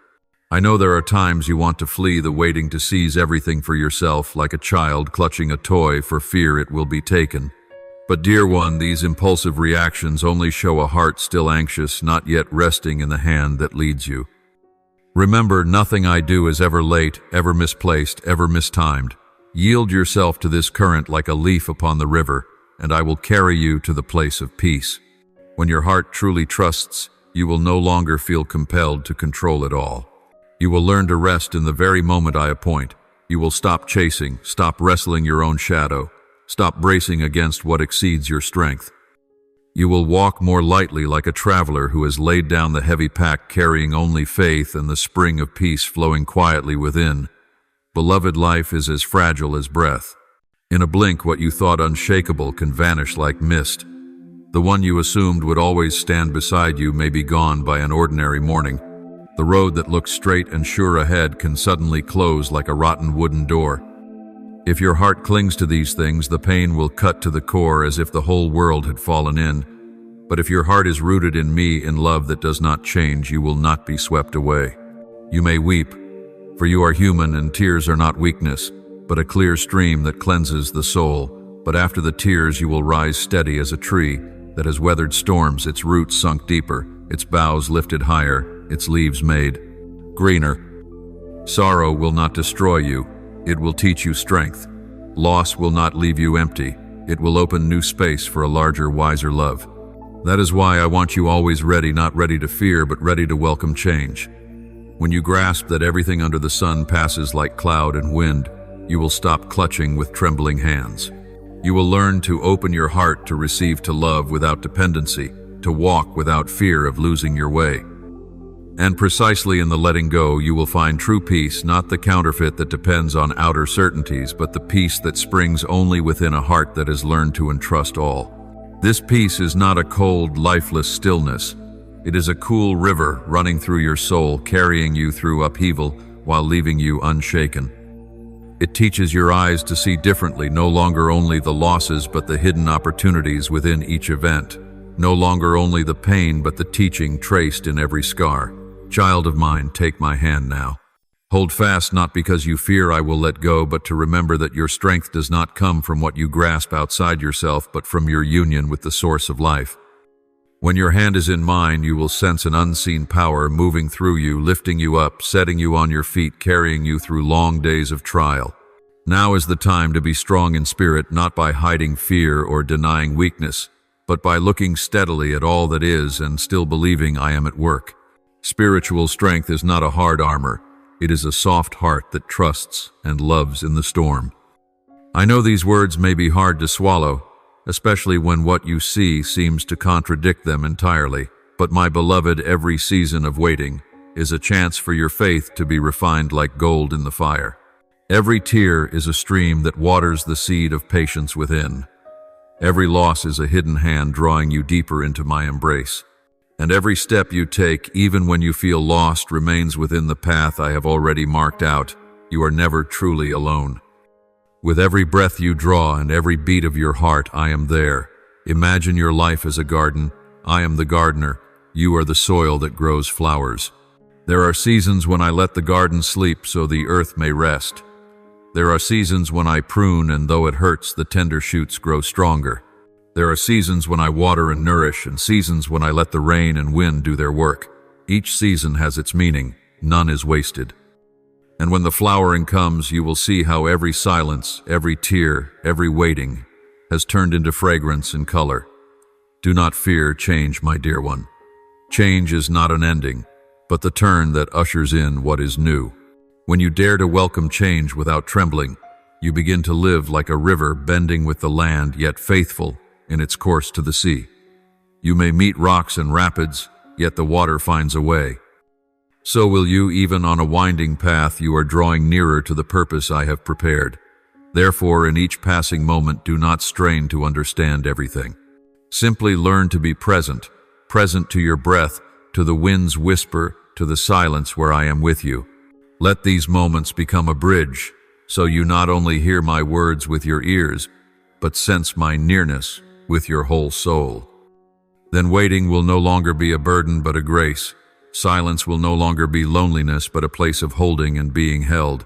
I know there are times you want to flee the waiting to seize everything for yourself, like a child clutching a toy for fear it will be taken. But dear one, these impulsive reactions only show a heart still anxious, not yet resting in the hand that leads you. Remember, nothing I do is ever late, ever misplaced, ever mistimed. Yield yourself to this current like a leaf upon the river, and I will carry you to the place of peace. When your heart truly trusts, you will no longer feel compelled to control it all. You will learn to rest in the very moment I appoint. You will stop chasing, stop wrestling your own shadow, stop bracing against what exceeds your strength. You will walk more lightly like a traveler who has laid down the heavy pack carrying only faith and the spring of peace flowing quietly within. Beloved, life is as fragile as breath. In a blink, what you thought unshakable can vanish like mist. The one you assumed would always stand beside you may be gone by an ordinary morning. The road that looks straight and sure ahead can suddenly close like a rotten wooden door. If your heart clings to these things, the pain will cut to the core as if the whole world had fallen in. But if your heart is rooted in me, in love that does not change, you will not be swept away. You may weep, for you are human and tears are not weakness, but a clear stream that cleanses the soul. But after the tears you will rise steady as a tree that has weathered storms, its roots sunk deeper, its boughs lifted higher, its leaves made greener. Sorrow will not destroy you. It will teach you strength. Loss will not leave you empty. It will open new space for a larger, wiser love. That is why I want you always ready, not ready to fear, but ready to welcome change. When you grasp that everything under the sun passes like cloud and wind, you will stop clutching with trembling hands. You will learn to open your heart to receive, to love without dependency, to walk without fear of losing your way. And precisely in the letting go, you will find true peace, not the counterfeit that depends on outer certainties, but the peace that springs only within a heart that has learned to entrust all. This peace is not a cold, lifeless stillness. It is a cool river running through your soul, carrying you through upheaval while leaving you unshaken. It teaches your eyes to see differently, no longer only the losses but the hidden opportunities within each event. No longer only the pain but the teaching traced in every scar. Child of mine, take my hand now. Hold fast, not because you fear I will let go, but to remember that your strength does not come from what you grasp outside yourself, but from your union with the source of life. When your hand is in mine, you will sense an unseen power moving through you, lifting you up, setting you on your feet, carrying you through long days of trial. Now is the time to be strong in spirit, not by hiding fear or denying weakness, but by looking steadily at all that is and still believing I am at work. Spiritual strength is not a hard armor. It is a soft heart that trusts and loves in the storm. I know these words may be hard to swallow, especially when what you see seems to contradict them entirely. But my beloved, every season of waiting is a chance for your faith to be refined like gold in the fire. Every tear is a stream that waters the seed of patience within. Every loss is a hidden hand drawing you deeper into my embrace. And every step you take, even when you feel lost, remains within the path I have already marked out. You are never truly alone. With every breath you draw and every beat of your heart, I am there. Imagine your life as a garden. I am the gardener. You are the soil that grows flowers. There are seasons when I let the garden sleep so the earth may rest. There are seasons when I prune, and though it hurts, the tender shoots grow stronger. There are seasons when I water and nourish, and seasons when I let the rain and wind do their work. Each season has its meaning. None is wasted. And when the flowering comes, you will see how every silence, every tear, every waiting has turned into fragrance and color. Do not fear change, my dear one. Change is not an ending, but the turn that ushers in what is new. When you dare to welcome change without trembling, you begin to live like a river bending with the land yet faithful in its course to the sea. You may meet rocks and rapids, yet the water finds a way. So will you, even on a winding path, you are drawing nearer to the purpose I have prepared. Therefore, in each passing moment, do not strain to understand everything. Simply learn to be present, present to your breath, to the wind's whisper, to the silence where I am with you. Let these moments become a bridge, so you not only hear my words with your ears, but sense my nearness with your whole soul. Then waiting will no longer be a burden but a grace. Silence will no longer be loneliness but a place of holding and being held.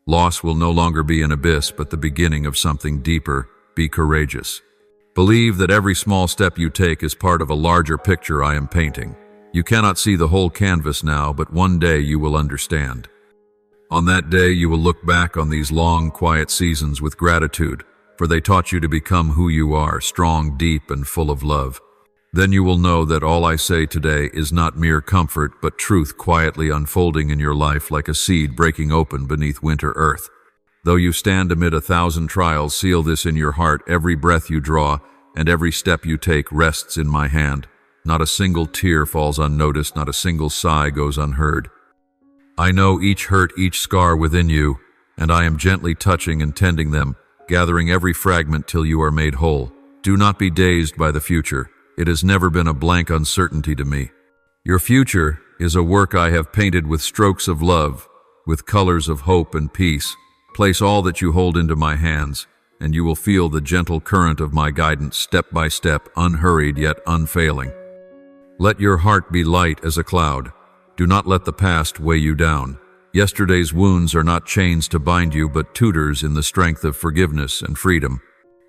Loss will no longer be an abyss but the beginning of something deeper. Be courageous. Believe that every small step you take is part of a larger picture I am painting. You cannot see the whole canvas now, but one day you will understand. On that day you will look back on these long, quiet seasons with gratitude, for they taught you to become who you are, strong, deep, and full of love. Then you will know that all I say today is not mere comfort, but truth quietly unfolding in your life like a seed breaking open beneath winter earth. Though you stand amid 1,000 trials, seal this in your heart: every breath you draw and every step you take rests in my hand. Not a single tear falls unnoticed, not a single sigh goes unheard. I know each hurt, each scar within you, and I am gently touching and tending them, gathering every fragment till you are made whole. Do not be dazed by the future. It has never been a blank uncertainty to me. Your future is a work I have painted with strokes of love, with colors of hope and peace. Place all that you hold into my hands, and you will feel the gentle current of my guidance step by step, unhurried yet unfailing. Let your heart be light as a cloud. Do not let the past weigh you down. Yesterday's wounds are not chains to bind you, but tutors in the strength of forgiveness and freedom.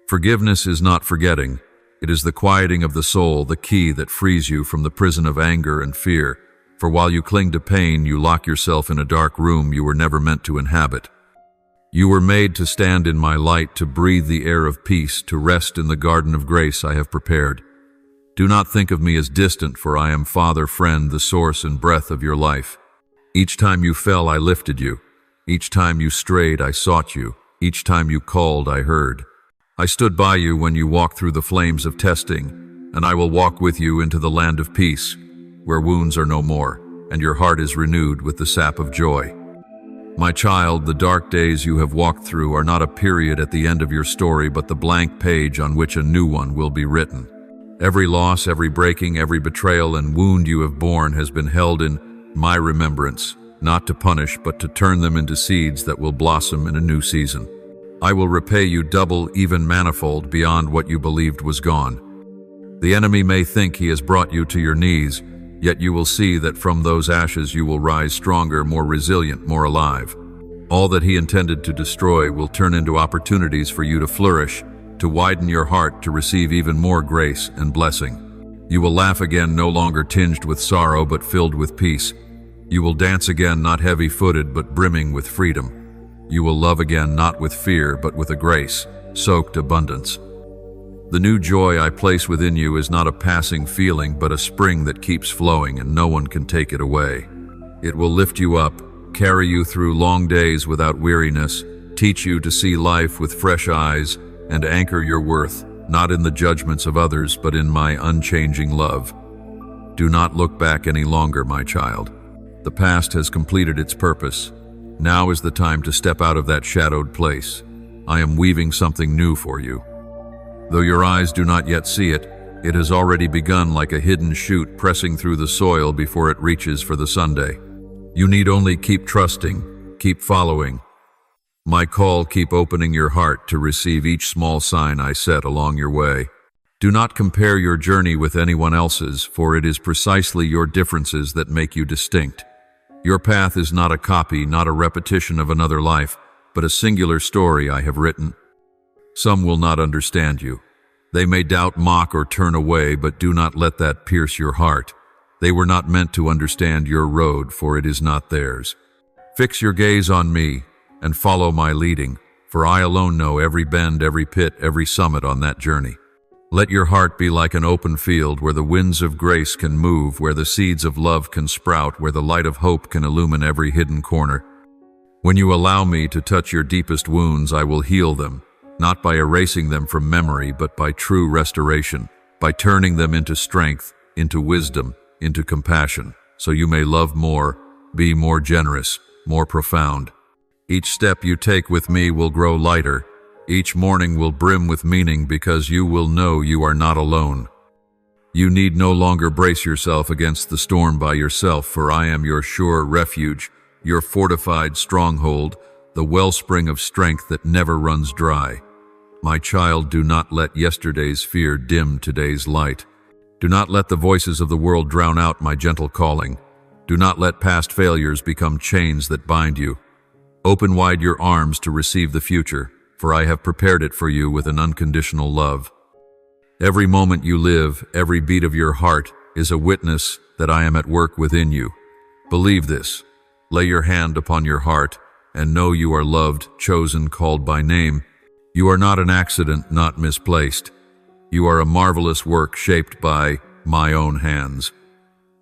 Forgiveness is not forgetting. It is the quieting of the soul, the key that frees you from the prison of anger and fear. For while you cling to pain, you lock yourself in a dark room you were never meant to inhabit. You were made to stand in my light, to breathe the air of peace, to rest in the garden of grace I have prepared. Do not think of me as distant, for I am Father, friend, the source and breath of your life. Each time you fell, I lifted you. Each time you strayed, I sought you. Each time you called, I heard. I stood by you when you walked through the flames of testing, and I will walk with you into the land of peace, where wounds are no more, and your heart is renewed with the sap of joy. My child, the dark days you have walked through are not a period at the end of your story, but the blank page on which a new one will be written. Every loss, every breaking, every betrayal and wound you have borne has been held in my remembrance, not to punish, but to turn them into seeds that will blossom in a new season. I will repay you double, even manifold, beyond what you believed was gone. The enemy may think he has brought you to your knees, yet you will see that from those ashes you will rise stronger, more resilient, more alive. All that he intended to destroy will turn into opportunities for you to flourish, to widen your heart, to receive even more grace and blessing. You will laugh again, no longer tinged with sorrow, but filled with peace. You will dance again, not heavy-footed, but brimming with freedom. You will love again, not with fear, but with a grace-soaked abundance. The new joy I place within you is not a passing feeling, but a spring that keeps flowing and no one can take it away. It will lift you up, carry you through long days without weariness, teach you to see life with fresh eyes, and anchor your worth, not in the judgments of others, but in my unchanging love. Do not look back any longer, my child. The past has completed its purpose. Now is the time to step out of that shadowed place. I am weaving something new for you. Though your eyes do not yet see it, it has already begun like a hidden shoot pressing through the soil before it reaches for the Sunday. You need only keep trusting, keep following. My call, keep opening your heart to receive each small sign I set along your way. Do not compare your journey with anyone else's, for it is precisely your differences that make you distinct. Your path is not a copy, not a repetition of another life, but a singular story I have written. Some will not understand you. They may doubt, mock, or turn away, but do not let that pierce your heart. They were not meant to understand your road, for it is not theirs. Fix your gaze on me, and follow my leading, for I alone know every bend, every pit, every summit on that journey. Let your heart be like an open field where the winds of grace can move, where the seeds of love can sprout, where the light of hope can illumine every hidden corner. When you allow me to touch your deepest wounds, I will heal them, not by erasing them from memory, but by true restoration, by turning them into strength, into wisdom, into compassion, so you may love more, be more generous, more profound. Each step you take with me will grow lighter. Each morning will brim with meaning because you will know you are not alone. You need no longer brace yourself against the storm by yourself, for I am your sure refuge, your fortified stronghold, the wellspring of strength that never runs dry. My child, do not let yesterday's fear dim today's light. Do not let the voices of the world drown out my gentle calling. Do not let past failures become chains that bind you. Open wide your arms to receive the future, for I have prepared it for you with an unconditional love. Every moment you live, every beat of your heart, is a witness that I am at work within you. Believe this. Lay your hand upon your heart, and know you are loved, chosen, called by name. You are not an accident, not misplaced. You are a marvelous work shaped by my own hands.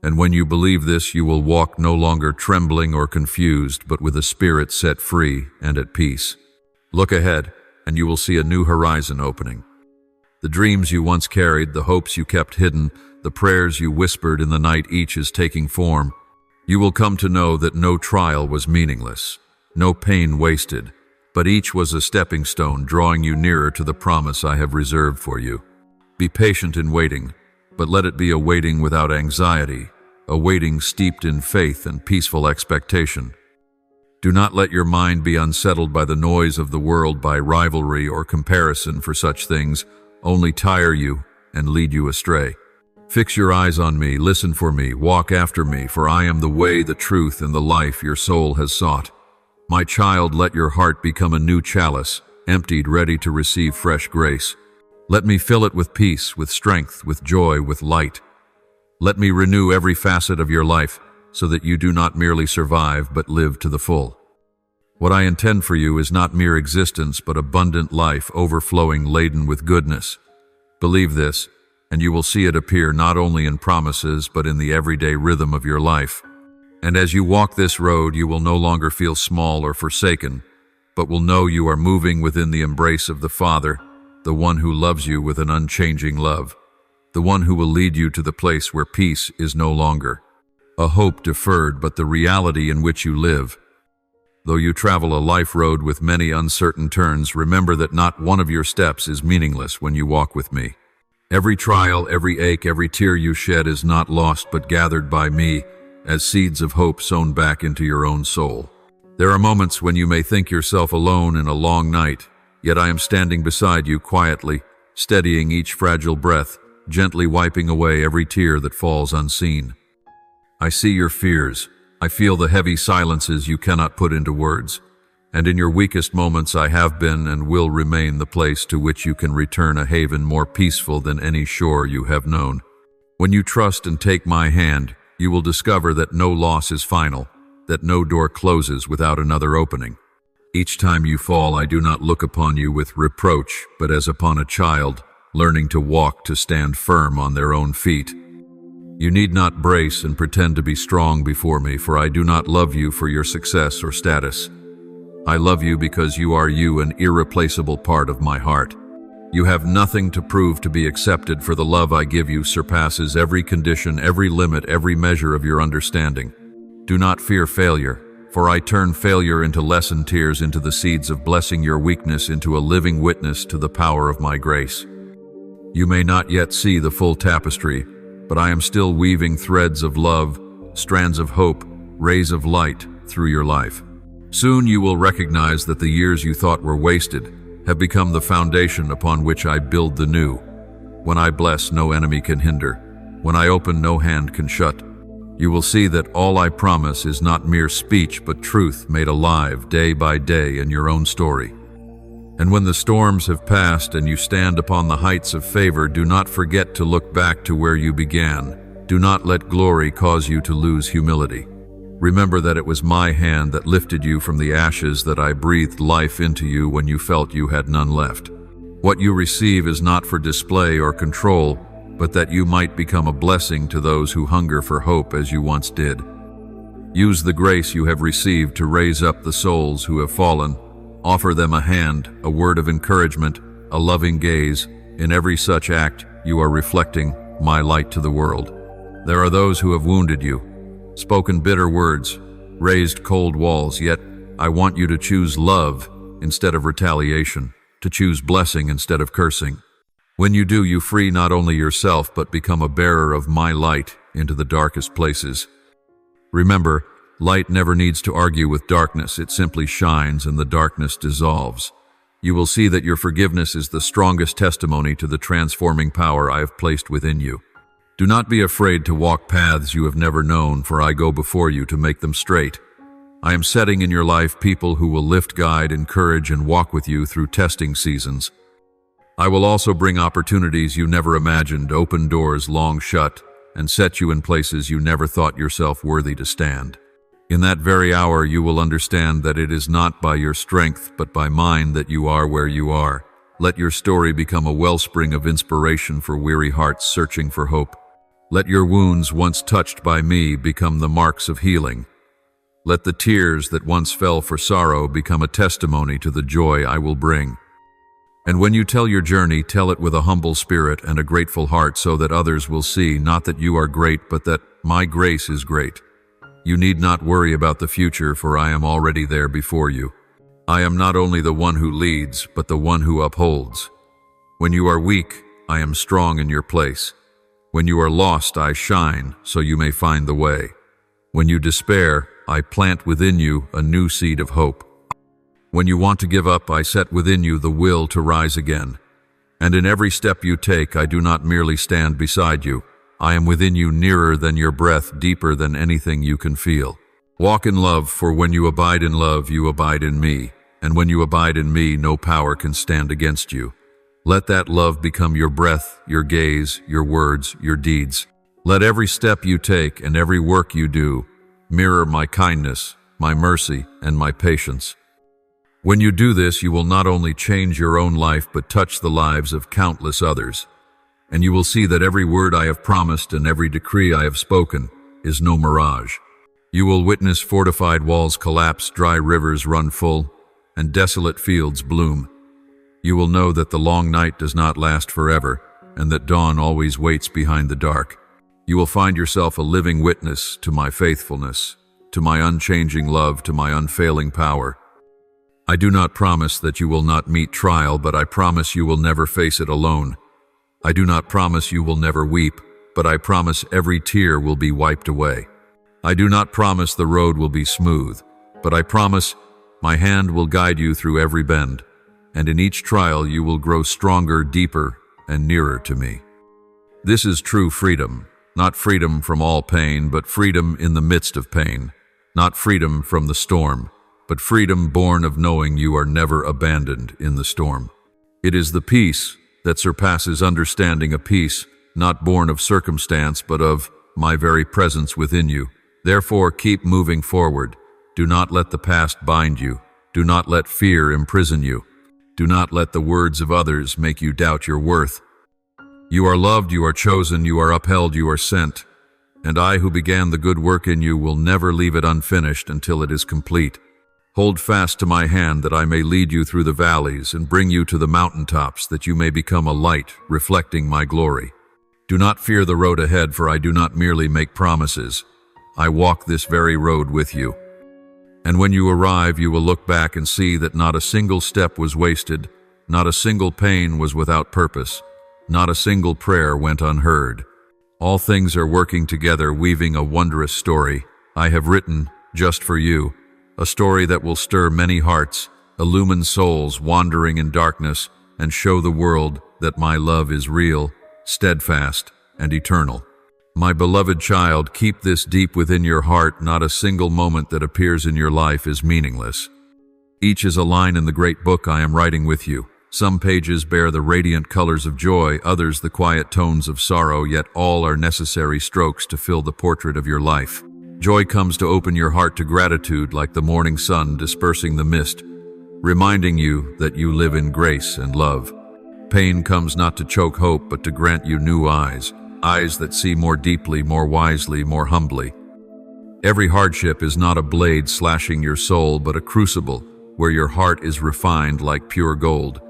And when you believe this, you will walk no longer trembling or confused, but with a spirit set free and at peace. Look ahead, and you will see a new horizon opening. The dreams you once carried, the hopes you kept hidden, the prayers you whispered in the night, each is taking form. You will come to know that no trial was meaningless, no pain wasted, but each was a stepping stone drawing you nearer to the promise I have reserved for you. Be patient in waiting, but let it be a waiting without anxiety, a waiting steeped in faith and peaceful expectation. Do not let your mind be unsettled by the noise of the world, by rivalry or comparison, for such things only tire you and lead you astray. Fix your eyes on me, listen for me, walk after me, for I am the way, the truth, and the life your soul has sought. My child, let your heart become a new chalice, emptied, ready to receive fresh grace. Let me fill it with peace, with strength, with joy, with light. Let me renew every facet of your life, so that you do not merely survive, but live to the full. What I intend for you is not mere existence, but abundant life, overflowing, laden with goodness. Believe this, and you will see it appear not only in promises, but in the everyday rhythm of your life. And as you walk this road, you will no longer feel small or forsaken, but will know you are moving within the embrace of the Father, the one who loves you with an unchanging love, the one who will lead you to the place where peace is no longer a hope deferred, but the reality in which you live. Though you travel a life road with many uncertain turns, remember that not one of your steps is meaningless when you walk with me. Every trial, every ache, every tear you shed is not lost but gathered by me as seeds of hope sown back into your own soul. There are moments when you may think yourself alone in a long night, yet I am standing beside you quietly, steadying each fragile breath, gently wiping away every tear that falls unseen. I see your fears. I feel the heavy silences you cannot put into words. And in your weakest moments I have been and will remain the place to which you can return, a haven more peaceful than any shore you have known. When you trust and take my hand, you will discover that no loss is final, that no door closes without another opening. Each time you fall, I do not look upon you with reproach, but as upon a child, learning to walk, to stand firm on their own feet. You need not brace and pretend to be strong before me, for I do not love you for your success or status. I love you because you are you, an irreplaceable part of my heart. You have nothing to prove to be accepted, for the love I give you surpasses every condition, every limit, every measure of your understanding. Do not fear failure, for I turn failure into lesson tears, into the seeds of blessing, your weakness into a living witness to the power of my grace. You may not yet see the full tapestry, but I am still weaving threads of love, strands of hope, rays of light through your life. Soon you will recognize that the years you thought were wasted have become the foundation upon which I build the new. When I bless, no enemy can hinder. When I open, no hand can shut. You will see that all I promise is not mere speech, but truth made alive day by day in your own story. And when the storms have passed and you stand upon the heights of favor, do not forget to look back to where you began. Do not let glory cause you to lose humility. Remember that it was my hand that lifted you from the ashes, that I breathed life into you when you felt you had none left. What you receive is not for display or control, but that you might become a blessing to those who hunger for hope as you once did. Use the grace you have received to raise up the souls who have fallen. Offer them a hand, a word of encouragement, a loving gaze. In every such act, you are reflecting my light to the world. There are those who have wounded you, spoken bitter words, raised cold walls, yet I want you to choose love instead of retaliation, to choose blessing instead of cursing. When you do, you free not only yourself, but become a bearer of my light into the darkest places. Remember, light never needs to argue with darkness. It simply shines and the darkness dissolves. You will see that your forgiveness is the strongest testimony to the transforming power I have placed within you. Do not be afraid to walk paths you have never known, for I go before you to make them straight. I am setting in your life people who will lift, guide, encourage, and walk with you through testing seasons. I will also bring opportunities you never imagined, open doors long shut, and set you in places you never thought yourself worthy to stand. In that very hour you will understand that it is not by your strength but by mine that you are where you are. Let your story become a wellspring of inspiration for weary hearts searching for hope. Let your wounds once touched by me become the marks of healing. Let the tears that once fell for sorrow become a testimony to the joy I will bring. And when you tell your journey, tell it with a humble spirit and a grateful heart, so that others will see not that you are great, but that my grace is great. You need not worry about the future, for I am already there before you. I am not only the one who leads, but the one who upholds. When you are weak, I am strong in your place. When you are lost, I shine, so you may find the way. When you despair, I plant within you a new seed of hope. When you want to give up, I set within you the will to rise again. And in every step you take, I do not merely stand beside you. I am within you, nearer than your breath, deeper than anything you can feel. Walk in love, for when you abide in love, you abide in me. And when you abide in me, no power can stand against you. Let that love become your breath, your gaze, your words, your deeds. Let every step you take and every work you do mirror my kindness, my mercy, and my patience. When you do this, you will not only change your own life, but touch the lives of countless others. And you will see that every word I have promised and every decree I have spoken is no mirage. You will witness fortified walls collapse, dry rivers run full, and desolate fields bloom. You will know that the long night does not last forever, and that dawn always waits behind the dark. You will find yourself a living witness to my faithfulness, to my unchanging love, to my unfailing power. I do not promise that you will not meet trial, but I promise you will never face it alone. I do not promise you will never weep, but I promise every tear will be wiped away. I do not promise the road will be smooth, but I promise my hand will guide you through every bend, and in each trial you will grow stronger, deeper, and nearer to me. This is true freedom, not freedom from all pain, but freedom in the midst of pain, not freedom from the storm, but freedom born of knowing you are never abandoned in the storm. It is the peace that surpasses understanding, a peace not born of circumstance, but of my very presence within you. Therefore, keep moving forward. Do not let the past bind you. Do not let fear imprison you. Do not let the words of others make you doubt your worth. You are loved, you are chosen, you are upheld, you are sent. And I who began the good work in you will never leave it unfinished until it is complete. Hold fast to my hand that I may lead you through the valleys and bring you to the mountaintops, that you may become a light reflecting my glory. Do not fear the road ahead, for I do not merely make promises. I walk this very road with you. And when you arrive, you will look back and see that not a single step was wasted, not a single pain was without purpose, not a single prayer went unheard. All things are working together, weaving a wondrous story I have written just for you. A story that will stir many hearts, illumine souls wandering in darkness, and show the world that my love is real, steadfast, and eternal. My beloved child, keep this deep within your heart. Not a single moment that appears in your life is meaningless. Each is a line in the great book I am writing with you. Some pages bear the radiant colors of joy, others the quiet tones of sorrow, yet all are necessary strokes to fill the portrait of your life. Joy comes to open your heart to gratitude, like the morning sun dispersing the mist, reminding you that you live in grace and love. Pain comes not to choke hope, but to grant you new eyes, eyes that see more deeply, more wisely, more humbly. Every hardship is not a blade slashing your soul, but a crucible where your heart is refined like pure gold.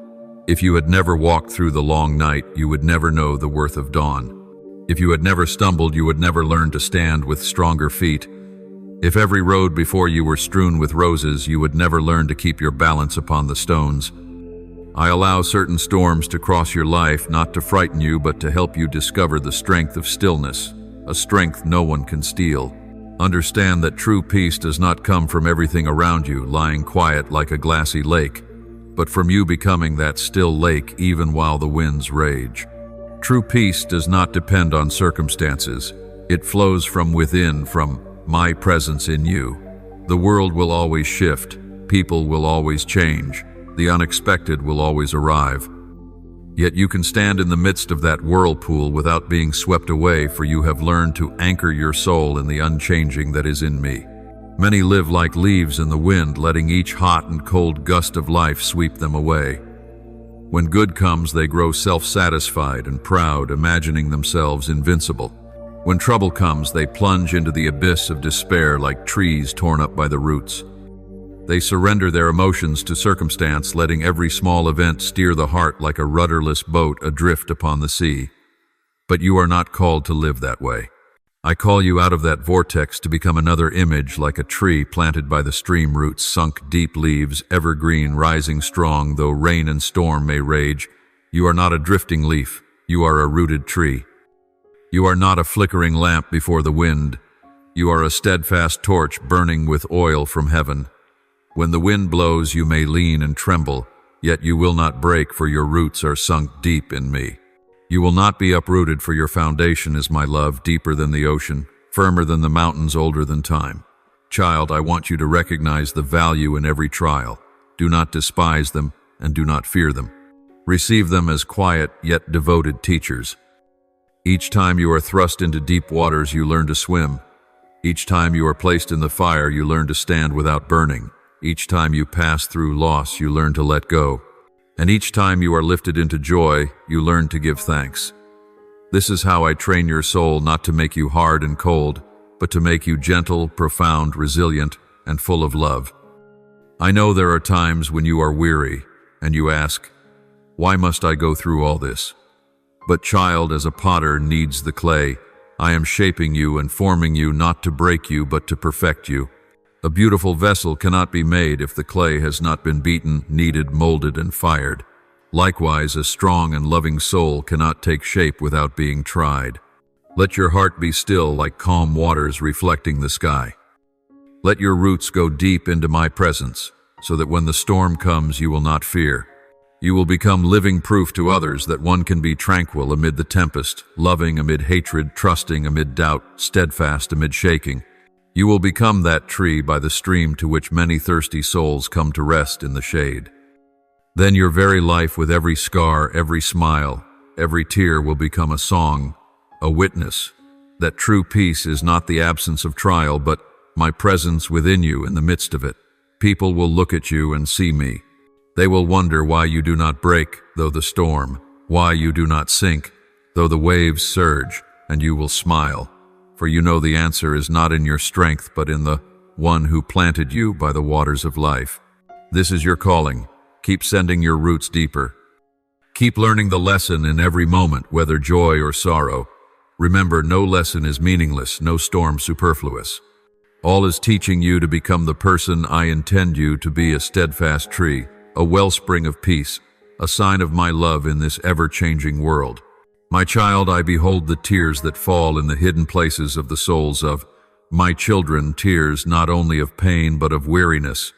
If you had never walked through the long night, you would never know the worth of dawn. If you had never stumbled, you would never learn to stand with stronger feet. If every road before you were strewn with roses, you would never learn to keep your balance upon the stones. I allow certain storms to cross your life, not to frighten you, but to help you discover the strength of stillness, a strength no one can steal. Understand that true peace does not come from everything around you lying quiet like a glassy lake, but from you becoming that still lake even while the winds rage. True peace does not depend on circumstances. It flows from within, from my presence in you. The world will always shift, people will always change, the unexpected will always arrive. Yet you can stand in the midst of that whirlpool without being swept away, for you have learned to anchor your soul in the unchanging that is in me. Many live like leaves in the wind, letting each hot and cold gust of life sweep them away. When good comes, they grow self-satisfied and proud, imagining themselves invincible. When trouble comes, they plunge into the abyss of despair like trees torn up by the roots. They surrender their emotions to circumstance, letting every small event steer the heart like a rudderless boat adrift upon the sea. But you are not called to live that way. I call you out of that vortex to become another image, like a tree planted by the stream roots, sunk deep leaves, evergreen, rising strong, though rain and storm may rage. You are not a drifting leaf, you are a rooted tree. You are not a flickering lamp before the wind. You are a steadfast torch burning with oil from heaven. When the wind blows, you may lean and tremble, yet you will not break, for your roots are sunk deep in me. You will not be uprooted, for your foundation is my love, deeper than the ocean, firmer than the mountains, older than time. Child, I want you to recognize the value in every trial. Do not despise them, and do not fear them. Receive them as quiet yet devoted teachers. Each time you are thrust into deep waters, you learn to swim. Each time you are placed in the fire, you learn to stand without burning. Each time you pass through loss, you learn to let go. And each time you are lifted into joy, you learn to give thanks. This is how I train your soul, not to make you hard and cold, but to make you gentle, profound, resilient, and full of love. I know there are times when you are weary, and you ask, why must I go through all this? But child, as a potter needs the clay, I am shaping you and forming you not to break you, but to perfect you. A beautiful vessel cannot be made if the clay has not been beaten, kneaded, molded, and fired. Likewise, a strong and loving soul cannot take shape without being tried. Let your heart be still like calm waters reflecting the sky. Let your roots go deep into my presence, so that when the storm comes, you will not fear. You will become living proof to others that one can be tranquil amid the tempest, loving amid hatred, trusting amid doubt, steadfast amid shaking. You will become that tree by the stream to which many thirsty souls come to rest in the shade. Then your very life, with every scar, every smile, every tear, will become a song, a witness that true peace is not the absence of trial, but my presence within you in the midst of it. People will look at you and see me. They will wonder why you do not break, though the storm, why you do not sink, though the waves surge, and you will smile. For you know the answer is not in your strength, but in the one who planted you by the waters of life. This is your calling. Keep sending your roots deeper. Keep learning the lesson in every moment, whether joy or sorrow. Remember, no lesson is meaningless, no storm superfluous. All is teaching you to become the person I intend you to be, a steadfast tree, a wellspring of peace, a sign of my love in this ever-changing world. My child, I behold the tears that fall in the hidden places of the souls of my children, tears not only of pain but of weariness,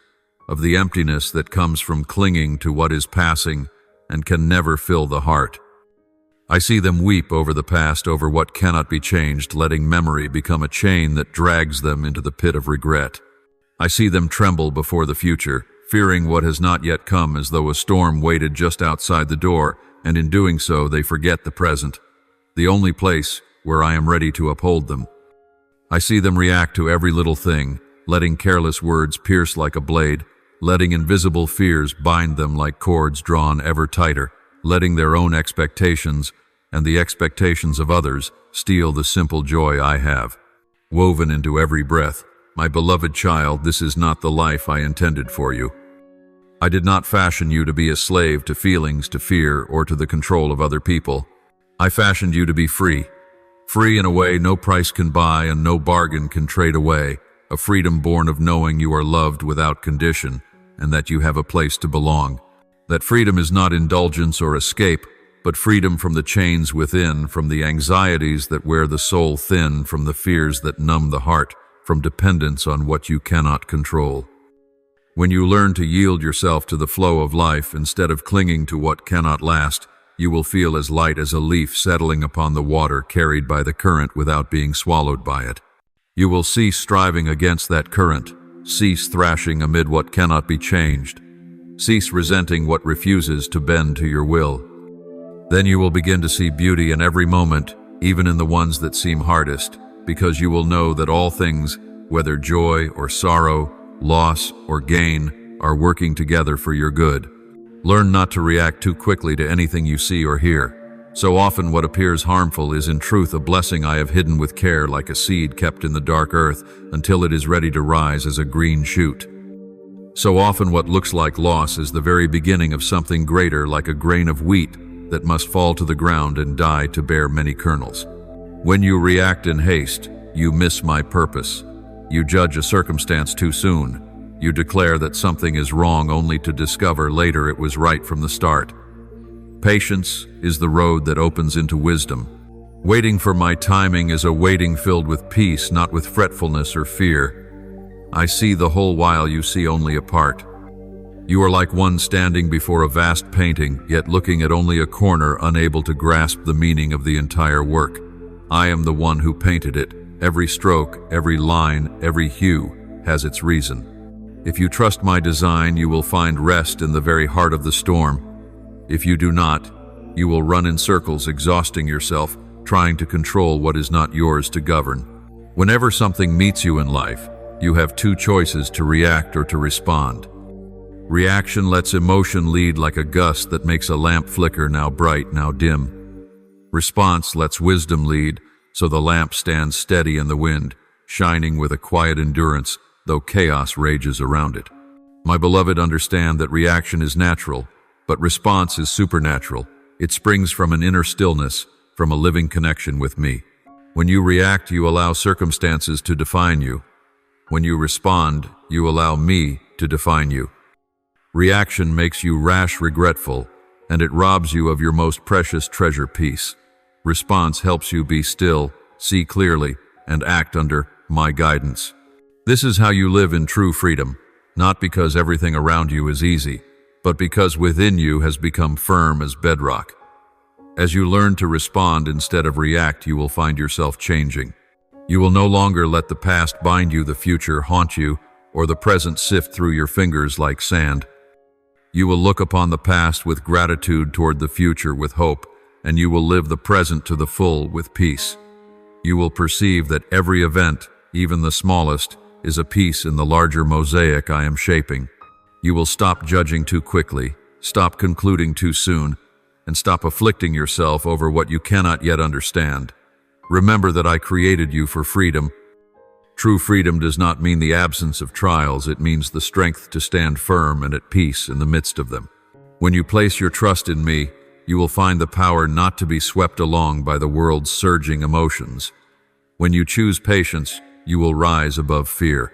of the emptiness that comes from clinging to what is passing and can never fill the heart. I see them weep over the past, over what cannot be changed, letting memory become a chain that drags them into the pit of regret. I see them tremble before the future, fearing what has not yet come, as though a storm waited just outside the door, and in doing so they forget the present, the only place where I am ready to uphold them. I see them react to every little thing, letting careless words pierce like a blade, letting invisible fears bind them like cords drawn ever tighter, letting their own expectations and the expectations of others steal the simple joy I have. Woven into every breath, my beloved child, this is not the life I intended for you. I did not fashion you to be a slave to feelings, to fear, or to the control of other people. I fashioned you to be free. Free in a way no price can buy and no bargain can trade away, a freedom born of knowing you are loved without condition and that you have a place to belong. That freedom is not indulgence or escape, but freedom from the chains within, from the anxieties that wear the soul thin, from the fears that numb the heart, from dependence on what you cannot control. When you learn to yield yourself to the flow of life instead of clinging to what cannot last, you will feel as light as a leaf settling upon the water carried by the current without being swallowed by it. You will cease striving against that current, cease thrashing amid what cannot be changed, cease resenting what refuses to bend to your will. Then you will begin to see beauty in every moment, even in the ones that seem hardest, because you will know that all things, whether joy or sorrow, loss or gain, are working together for your good. Learn not to react too quickly to anything you see or hear. So often what appears harmful is in truth a blessing I have hidden with care like a seed kept in the dark earth until it is ready to rise as a green shoot. So often what looks like loss is the very beginning of something greater, like a grain of wheat that must fall to the ground and die to bear many kernels. When you react in haste, you miss my purpose. You judge a circumstance too soon. You declare that something is wrong only to discover later it was right from the start. Patience is the road that opens into wisdom. Waiting for my timing is a waiting filled with peace, not with fretfulness or fear. I see the whole while you see only a part. You are like one standing before a vast painting, yet looking at only a corner, unable to grasp the meaning of the entire work. I am the one who painted it. Every stroke, every line, every hue has its reason. If you trust my design, you will find rest in the very heart of the storm. If you do not, you will run in circles, exhausting yourself, trying to control what is not yours to govern. Whenever something meets you in life, you have two choices: to react or to respond. Reaction lets emotion lead like a gust that makes a lamp flicker, now bright, now dim. Response lets wisdom lead, so the lamp stands steady in the wind, shining with a quiet endurance, though chaos rages around it. My beloved, understand that reaction is natural, but response is supernatural. It springs from an inner stillness, from a living connection with me. When you react, you allow circumstances to define you. When you respond, you allow me to define you. Reaction makes you rash, regretful, and it robs you of your most precious treasure, peace. Response helps you be still, see clearly, and act under my guidance. This is how you live in true freedom, not because everything around you is easy, but because within you has become firm as bedrock. As you learn to respond instead of react, you will find yourself changing. You will no longer let the past bind you, the future haunt you, or the present sift through your fingers like sand. You will look upon the past with gratitude, toward the future with hope, and you will live the present to the full with peace. You will perceive that every event, even the smallest, is a piece in the larger mosaic I am shaping. You will stop judging too quickly, stop concluding too soon, and stop afflicting yourself over what you cannot yet understand. Remember that I created you for freedom. True freedom does not mean the absence of trials, it means the strength to stand firm and at peace in the midst of them. When you place your trust in me, you will find the power not to be swept along by the world's surging emotions. When you choose patience, you will rise above fear.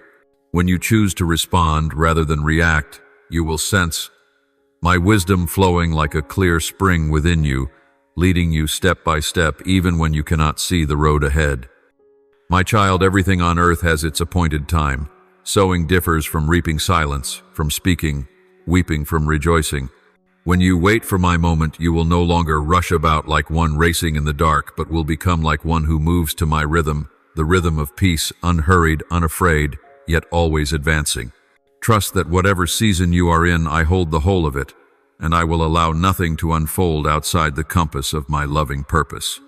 When you choose to respond rather than react, you will sense my wisdom flowing like a clear spring within you, leading you step by step even when you cannot see the road ahead. My child, everything on earth has its appointed time. Sowing differs from reaping, silence from speaking, weeping from rejoicing. When you wait for my moment, you will no longer rush about like one racing in the dark, but will become like one who moves to my rhythm, the rhythm of peace, unhurried, unafraid, yet always advancing. Trust that whatever season you are in, I hold the whole of it, and I will allow nothing to unfold outside the compass of my loving purpose.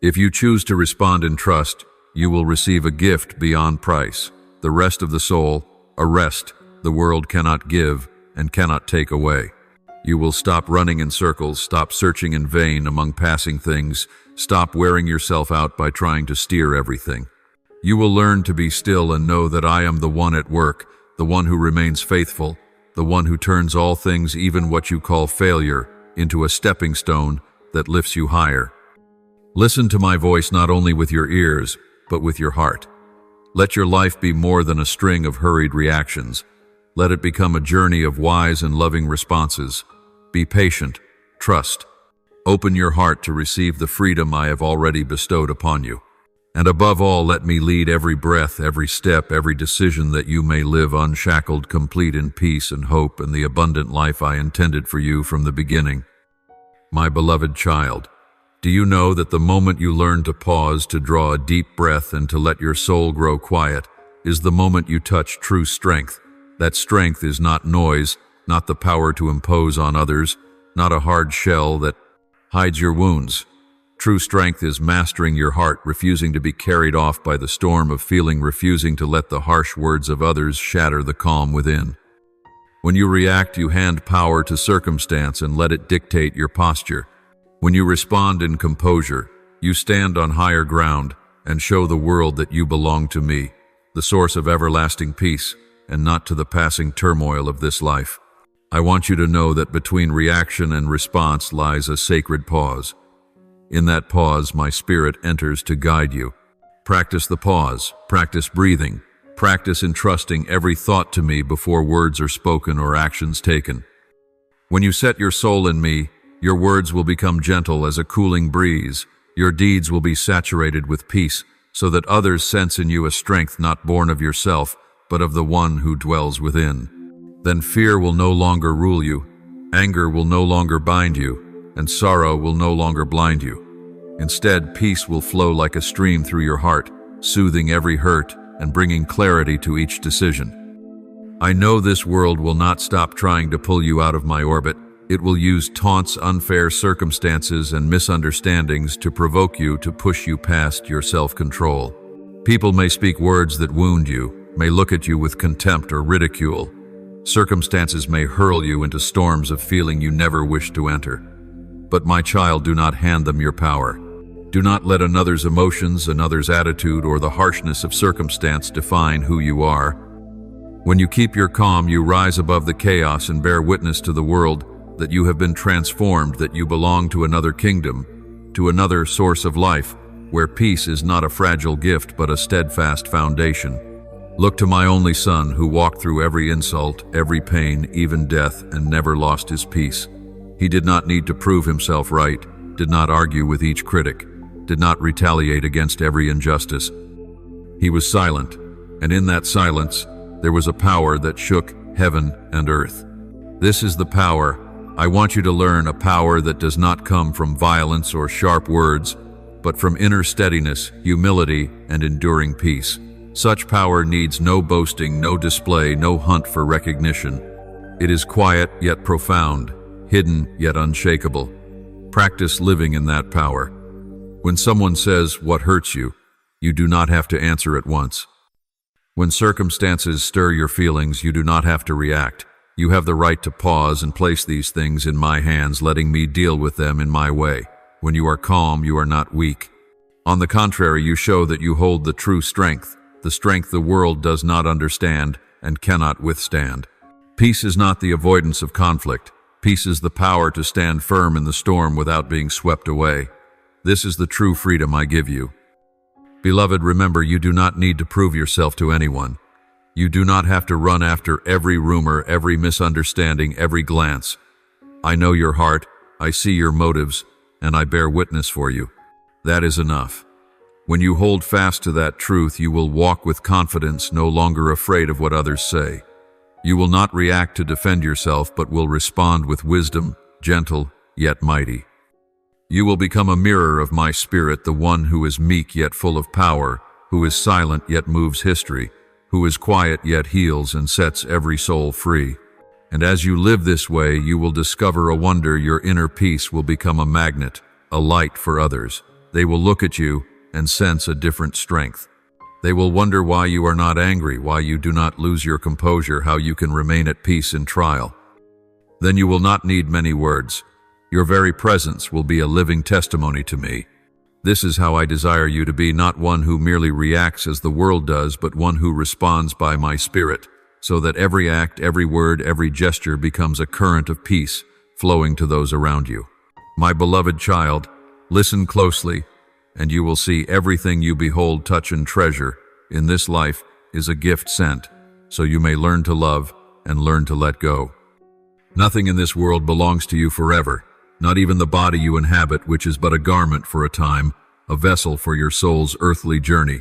If you choose to respond in trust, you will receive a gift beyond price, the rest of the soul, a rest the world cannot give and cannot take away. You will stop running in circles, stop searching in vain among passing things, stop wearing yourself out by trying to steer everything. You will learn to be still and know that I am the one at work, the one who remains faithful, the one who turns all things, even what you call failure, into a stepping stone that lifts you higher. Listen to my voice not only with your ears, but with your heart. Let your life be more than a string of hurried reactions. Let it become a journey of wise and loving responses. Be patient, trust. Open your heart to receive the freedom I have already bestowed upon you. And above all, let me lead every breath, every step, every decision, that you may live unshackled, complete in peace and hope and the abundant life I intended for you from the beginning. My beloved child, do you know that the moment you learn to pause, to draw a deep breath, and to let your soul grow quiet, is the moment you touch true strength? That strength is not noise, not the power to impose on others, not a hard shell that hides your wounds. True strength is mastering your heart, refusing to be carried off by the storm of feeling, refusing to let the harsh words of others shatter the calm within. When you react, you hand power to circumstance and let it dictate your posture. When you respond in composure, you stand on higher ground and show the world that you belong to me, the source of everlasting peace, and not to the passing turmoil of this life. I want you to know that between reaction and response lies a sacred pause. In that pause, my spirit enters to guide you. Practice the pause, practice breathing, practice entrusting every thought to me before words are spoken or actions taken. When you set your soul in me, your words will become gentle as a cooling breeze. Your deeds will be saturated with peace, so that others sense in you a strength not born of yourself, but of the one who dwells within. Then fear will no longer rule you, anger will no longer bind you, and sorrow will no longer blind you. Instead, peace will flow like a stream through your heart, soothing every hurt and bringing clarity to each decision. I know this world will not stop trying to pull you out of my orbit. It will use taunts, unfair circumstances, and misunderstandings to provoke you, to push you past your self-control. People may speak words that wound you, may look at you with contempt or ridicule. Circumstances may hurl you into storms of feeling you never wished to enter. But my child, do not hand them your power. Do not let another's emotions, another's attitude, or the harshness of circumstance define who you are. When you keep your calm, you rise above the chaos and bear witness to the world that you have been transformed, that you belong to another kingdom, to another source of life, where peace is not a fragile gift but a steadfast foundation. Look to my only son, who walked through every insult, every pain, even death, and never lost his peace. He did not need to prove himself right, did not argue with each critic, did not retaliate against every injustice. He was silent, and in that silence, there was a power that shook heaven and earth. This is the power I want you to learn, a power that does not come from violence or sharp words, but from inner steadiness, humility, and enduring peace. Such power needs no boasting, no display, no hunt for recognition. It is quiet yet profound, hidden yet unshakable. Practice living in that power. When someone says what hurts you, you do not have to answer at once. When circumstances stir your feelings, you do not have to react. You have the right to pause and place these things in my hands, letting me deal with them in my way. When you are calm, you are not weak. On the contrary, you show that you hold the true strength, the strength the world does not understand and cannot withstand. Peace is not the avoidance of conflict. Peace is the power to stand firm in the storm without being swept away. This is the true freedom I give you. Beloved, remember, you do not need to prove yourself to anyone. You do not have to run after every rumor, every misunderstanding, every glance. I know your heart, I see your motives, and I bear witness for you. That is enough. When you hold fast to that truth, you will walk with confidence, no longer afraid of what others say. You will not react to defend yourself, but will respond with wisdom, gentle yet mighty. You will become a mirror of my spirit, the one who is meek yet full of power, who is silent yet moves history, who is quiet yet heals and sets every soul free. And as you live this way, you will discover a wonder. Your inner peace will become a magnet, a light for others. They will look at you and sense a different strength. They will wonder why you are not angry, why you do not lose your composure, how you can remain at peace in trial. Then you will not need many words. Your very presence will be a living testimony to me. This is how I desire you to be, not one who merely reacts as the world does, but one who responds by my spirit, so that every act, every word, every gesture becomes a current of peace flowing to those around you. My beloved child, listen closely, and you will see everything you behold, touch, and treasure in this life is a gift sent, so you may learn to love and learn to let go. Nothing in this world belongs to you forever, not even the body you inhabit, which is but a garment for a time, a vessel for your soul's earthly journey.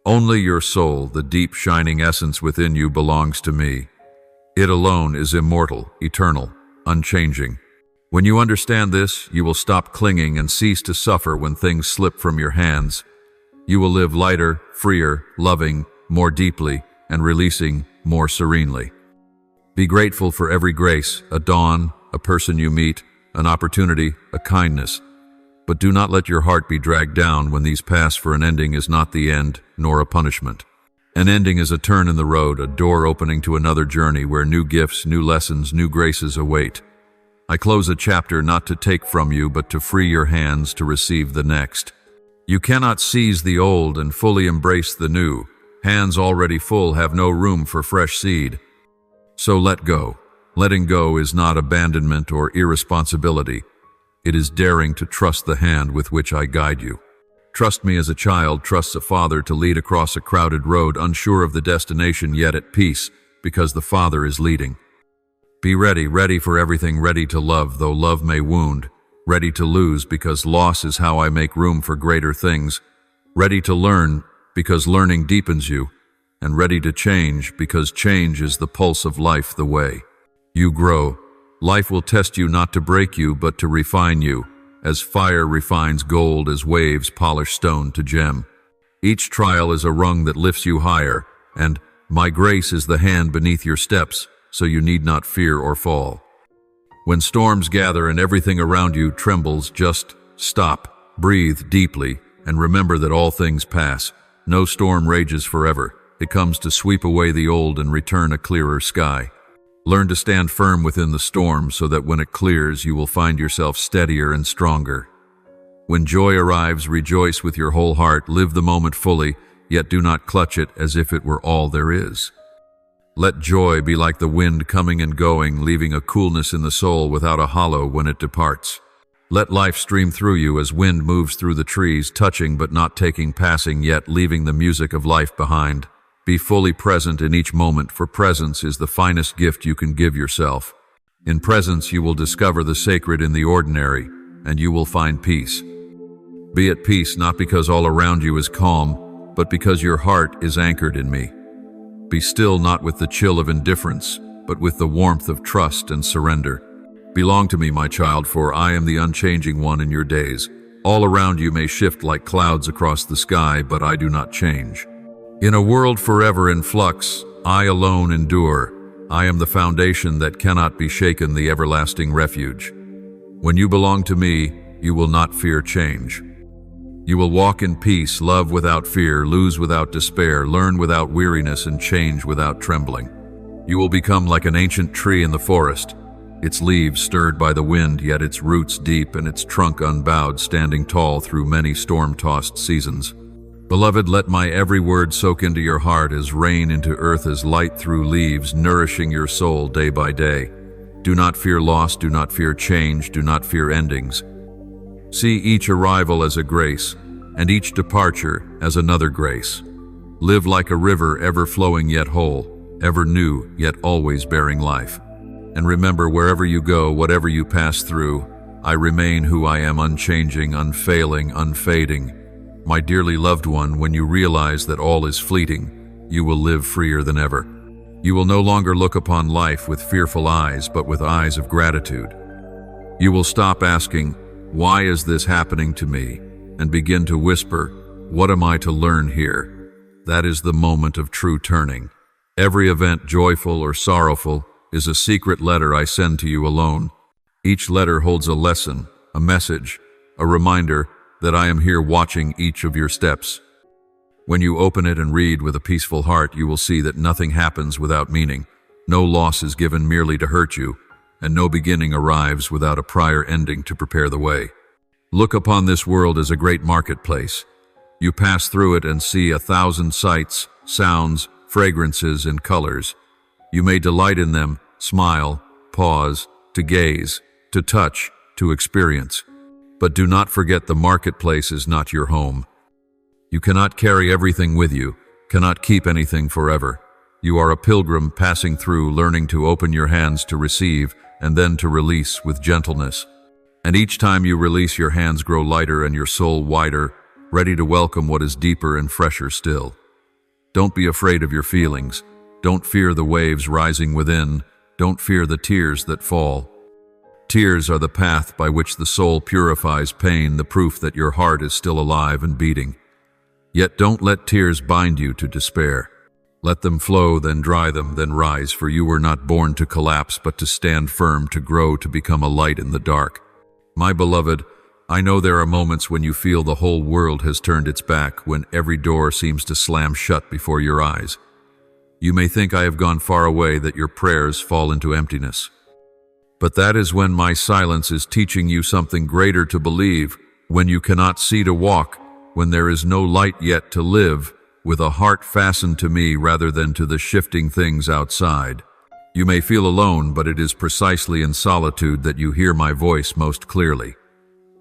Only your soul, the deep shining essence within you, belongs to me. It alone is immortal, eternal, unchanging. When you understand this, you will stop clinging and cease to suffer when things slip from your hands. You will live lighter, freer, loving more deeply, and releasing more serenely. Be grateful for every grace, a dawn, a person you meet, an opportunity, a kindness. But do not let your heart be dragged down when these pass, for an ending is not the end, nor a punishment. An ending is a turn in the road, a door opening to another journey where new gifts, new lessons, new graces await. I close a chapter not to take from you, but to free your hands to receive the next. You cannot seize the old and fully embrace the new. Hands already full have no room for fresh seed. So let go. Letting go is not abandonment or irresponsibility. It is daring to trust the hand with which I guide you. Trust me as a child trusts a father to lead across a crowded road, unsure of the destination yet at peace, because the Father is leading. Be ready, ready for everything, ready to love, though love may wound, ready to lose, because loss is how I make room for greater things, ready to learn, because learning deepens you, and ready to change, because change is the pulse of life, the way you grow. Life will test you not to break you, but to refine you, as fire refines gold, as waves polish stone to gem. Each trial is a rung that lifts you higher, and my grace is the hand beneath your steps, so you need not fear or fall. When storms gather and everything around you trembles, just stop, breathe deeply, and remember that all things pass. No storm rages forever. It comes to sweep away the old and return a clearer sky. Learn to stand firm within the storm so that when it clears, you will find yourself steadier and stronger. When joy arrives, rejoice with your whole heart, live the moment fully, yet do not clutch it as if it were all there is. Let joy be like the wind coming and going, leaving a coolness in the soul without a hollow when it departs. Let life stream through you as wind moves through the trees, touching but not taking, passing yet leaving the music of life behind. Be fully present in each moment, for presence is the finest gift you can give yourself. In presence you will discover the sacred in the ordinary, and you will find peace. Be at peace not because all around you is calm, but because your heart is anchored in me. Be still not with the chill of indifference, but with the warmth of trust and surrender. Belong to me, my child, for I am the unchanging one in your days. All around you may shift like clouds across the sky, but I do not change. In a world forever in flux, I alone endure. I am the foundation that cannot be shaken, the everlasting refuge. When you belong to me, you will not fear change. You will walk in peace, love without fear, lose without despair, learn without weariness, and change without trembling. You will become like an ancient tree in the forest, its leaves stirred by the wind, yet its roots deep and its trunk unbowed, standing tall through many storm-tossed seasons. Beloved, let my every word soak into your heart as rain into earth, as light through leaves, nourishing your soul day by day. Do not fear loss, do not fear change, do not fear endings. See each arrival as a grace, and each departure as another grace. Live like a river, ever flowing yet whole, ever new yet always bearing life. And remember, wherever you go, whatever you pass through, I remain who I am, unchanging, unfailing, unfading. My dearly loved one, when you realize that all is fleeting, you will live freer than ever. You will no longer look upon life with fearful eyes, but with eyes of gratitude. You will stop asking, "Why is this happening to me?" and begin to whisper, "What am I to learn here?" That is the moment of true turning. Every event, joyful or sorrowful, is a secret letter I send to you alone. Each letter holds a lesson, a message, a reminder that I am here watching each of your steps. When you open it and read with a peaceful heart, you will see that nothing happens without meaning. No loss is given merely to hurt you. and no beginning arrives without a prior ending to prepare the way. Look upon this world as a great marketplace. You pass through it and see 1,000 sights, sounds, fragrances, and colors. You may delight in them, smile, pause, to gaze, to touch, to experience. But do not forget the marketplace is not your home. You cannot carry everything with you, cannot keep anything forever. You are a pilgrim passing through, learning to open your hands to receive and then to release with gentleness. And each time you release, your hands grow lighter and your soul wider, ready to welcome what is deeper and fresher still. Don't be afraid of your feelings. Don't fear the waves rising within. Don't fear the tears that fall. Tears are the path by which the soul purifies pain, the proof that your heart is still alive and beating. Yet don't let tears bind you to despair. Let them flow, then dry them, then rise, for you were not born to collapse, but to stand firm, to grow, to become a light in the dark. My beloved, I know there are moments when you feel the whole world has turned its back, when every door seems to slam shut before your eyes. You may think I have gone far away, that your prayers fall into emptiness. But that is when my silence is teaching you something greater to believe, when you cannot see to walk, when there is no light yet to live, with a heart fastened to me rather than to the shifting things outside. You may feel alone, but it is precisely in solitude that you hear my voice most clearly.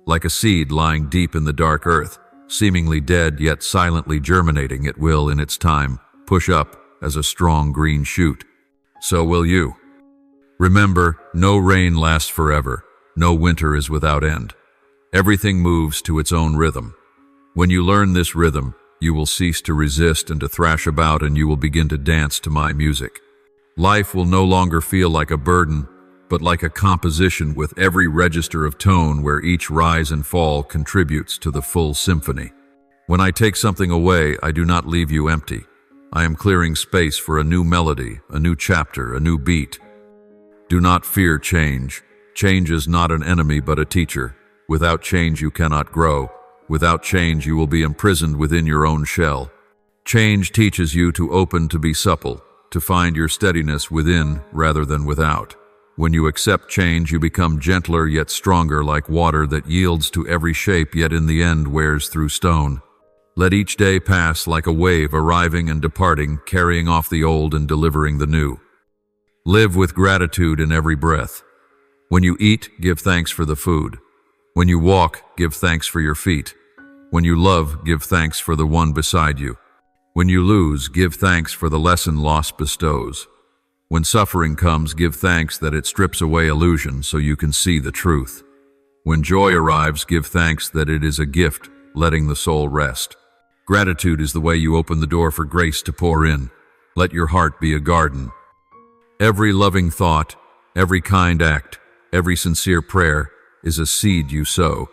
Like a seed lying deep in the dark earth, seemingly dead yet silently germinating, it will, in its time, push up as a strong green shoot. So will you. Remember, no rain lasts forever, no winter is without end. Everything moves to its own rhythm. When you learn this rhythm, you will cease to resist and to thrash about, and you will begin to dance to my music. Life will no longer feel like a burden, but like a composition with every register of tone where each rise and fall contributes to the full symphony. When I take something away, I do not leave you empty. I am clearing space for a new melody, a new chapter, a new beat. Do not fear change. Change is not an enemy but a teacher. Without change you cannot grow. Without change you will be imprisoned within your own shell. Change teaches you to open, to be supple, to find your steadiness within rather than without. When you accept change, you become gentler yet stronger, like water that yields to every shape yet in the end wears through stone. Let each day pass like a wave, arriving and departing, carrying off the old and delivering the new. Live with gratitude in every breath. When you eat, give thanks for the food. When you walk, give thanks for your feet. When you love, give thanks for the one beside you. When you lose, give thanks for the lesson loss bestows. When suffering comes, give thanks that it strips away illusion so you can see the truth. When joy arrives, give thanks that it is a gift, letting the soul rest. Gratitude is the way you open the door for grace to pour in. Let your heart be a garden. Every loving thought, every kind act, every sincere prayer is a seed you sow.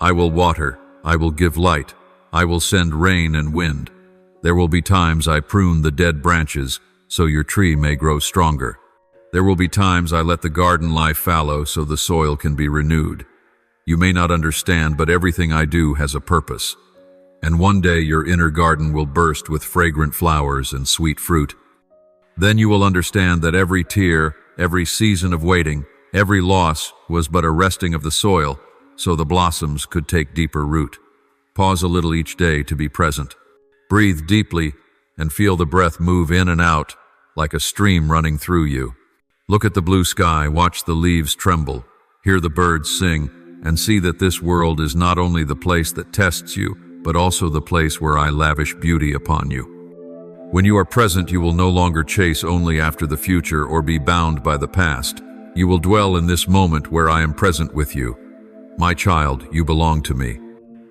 I will water, I will give light, I will send rain and wind. There will be times I prune the dead branches so your tree may grow stronger. There will be times I let the garden lie fallow so the soil can be renewed. You may not understand, but everything I do has a purpose. And one day your inner garden will burst with fragrant flowers and sweet fruit. Then you will understand that every tear, every season of waiting, every loss was but a resting of the soil so the blossoms could take deeper root. Pause a little each day to be present. Breathe deeply and feel the breath move in and out like a stream running through you. Look at the blue sky, watch the leaves tremble, hear the birds sing, and see that this world is not only the place that tests you, but also the place where I lavish beauty upon you. When you are present, you will no longer chase only after the future or be bound by the past. You will dwell in this moment where I am present with you. My child, you belong to me.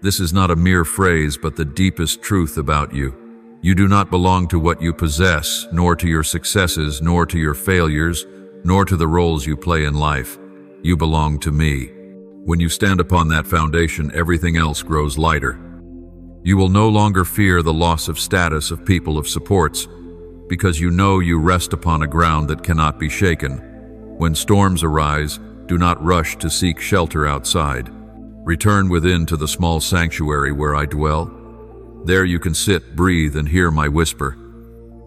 This is not a mere phrase, but the deepest truth about you. You do not belong to what you possess, nor to your successes, nor to your failures, nor to the roles you play in life. You belong to me. When you stand upon that foundation, everything else grows lighter. You will no longer fear the loss of status, of people, of supports, because you know you rest upon a ground that cannot be shaken. When storms arise, do not rush to seek shelter outside. Return within to the small sanctuary where I dwell. There you can sit, breathe, and hear my whisper.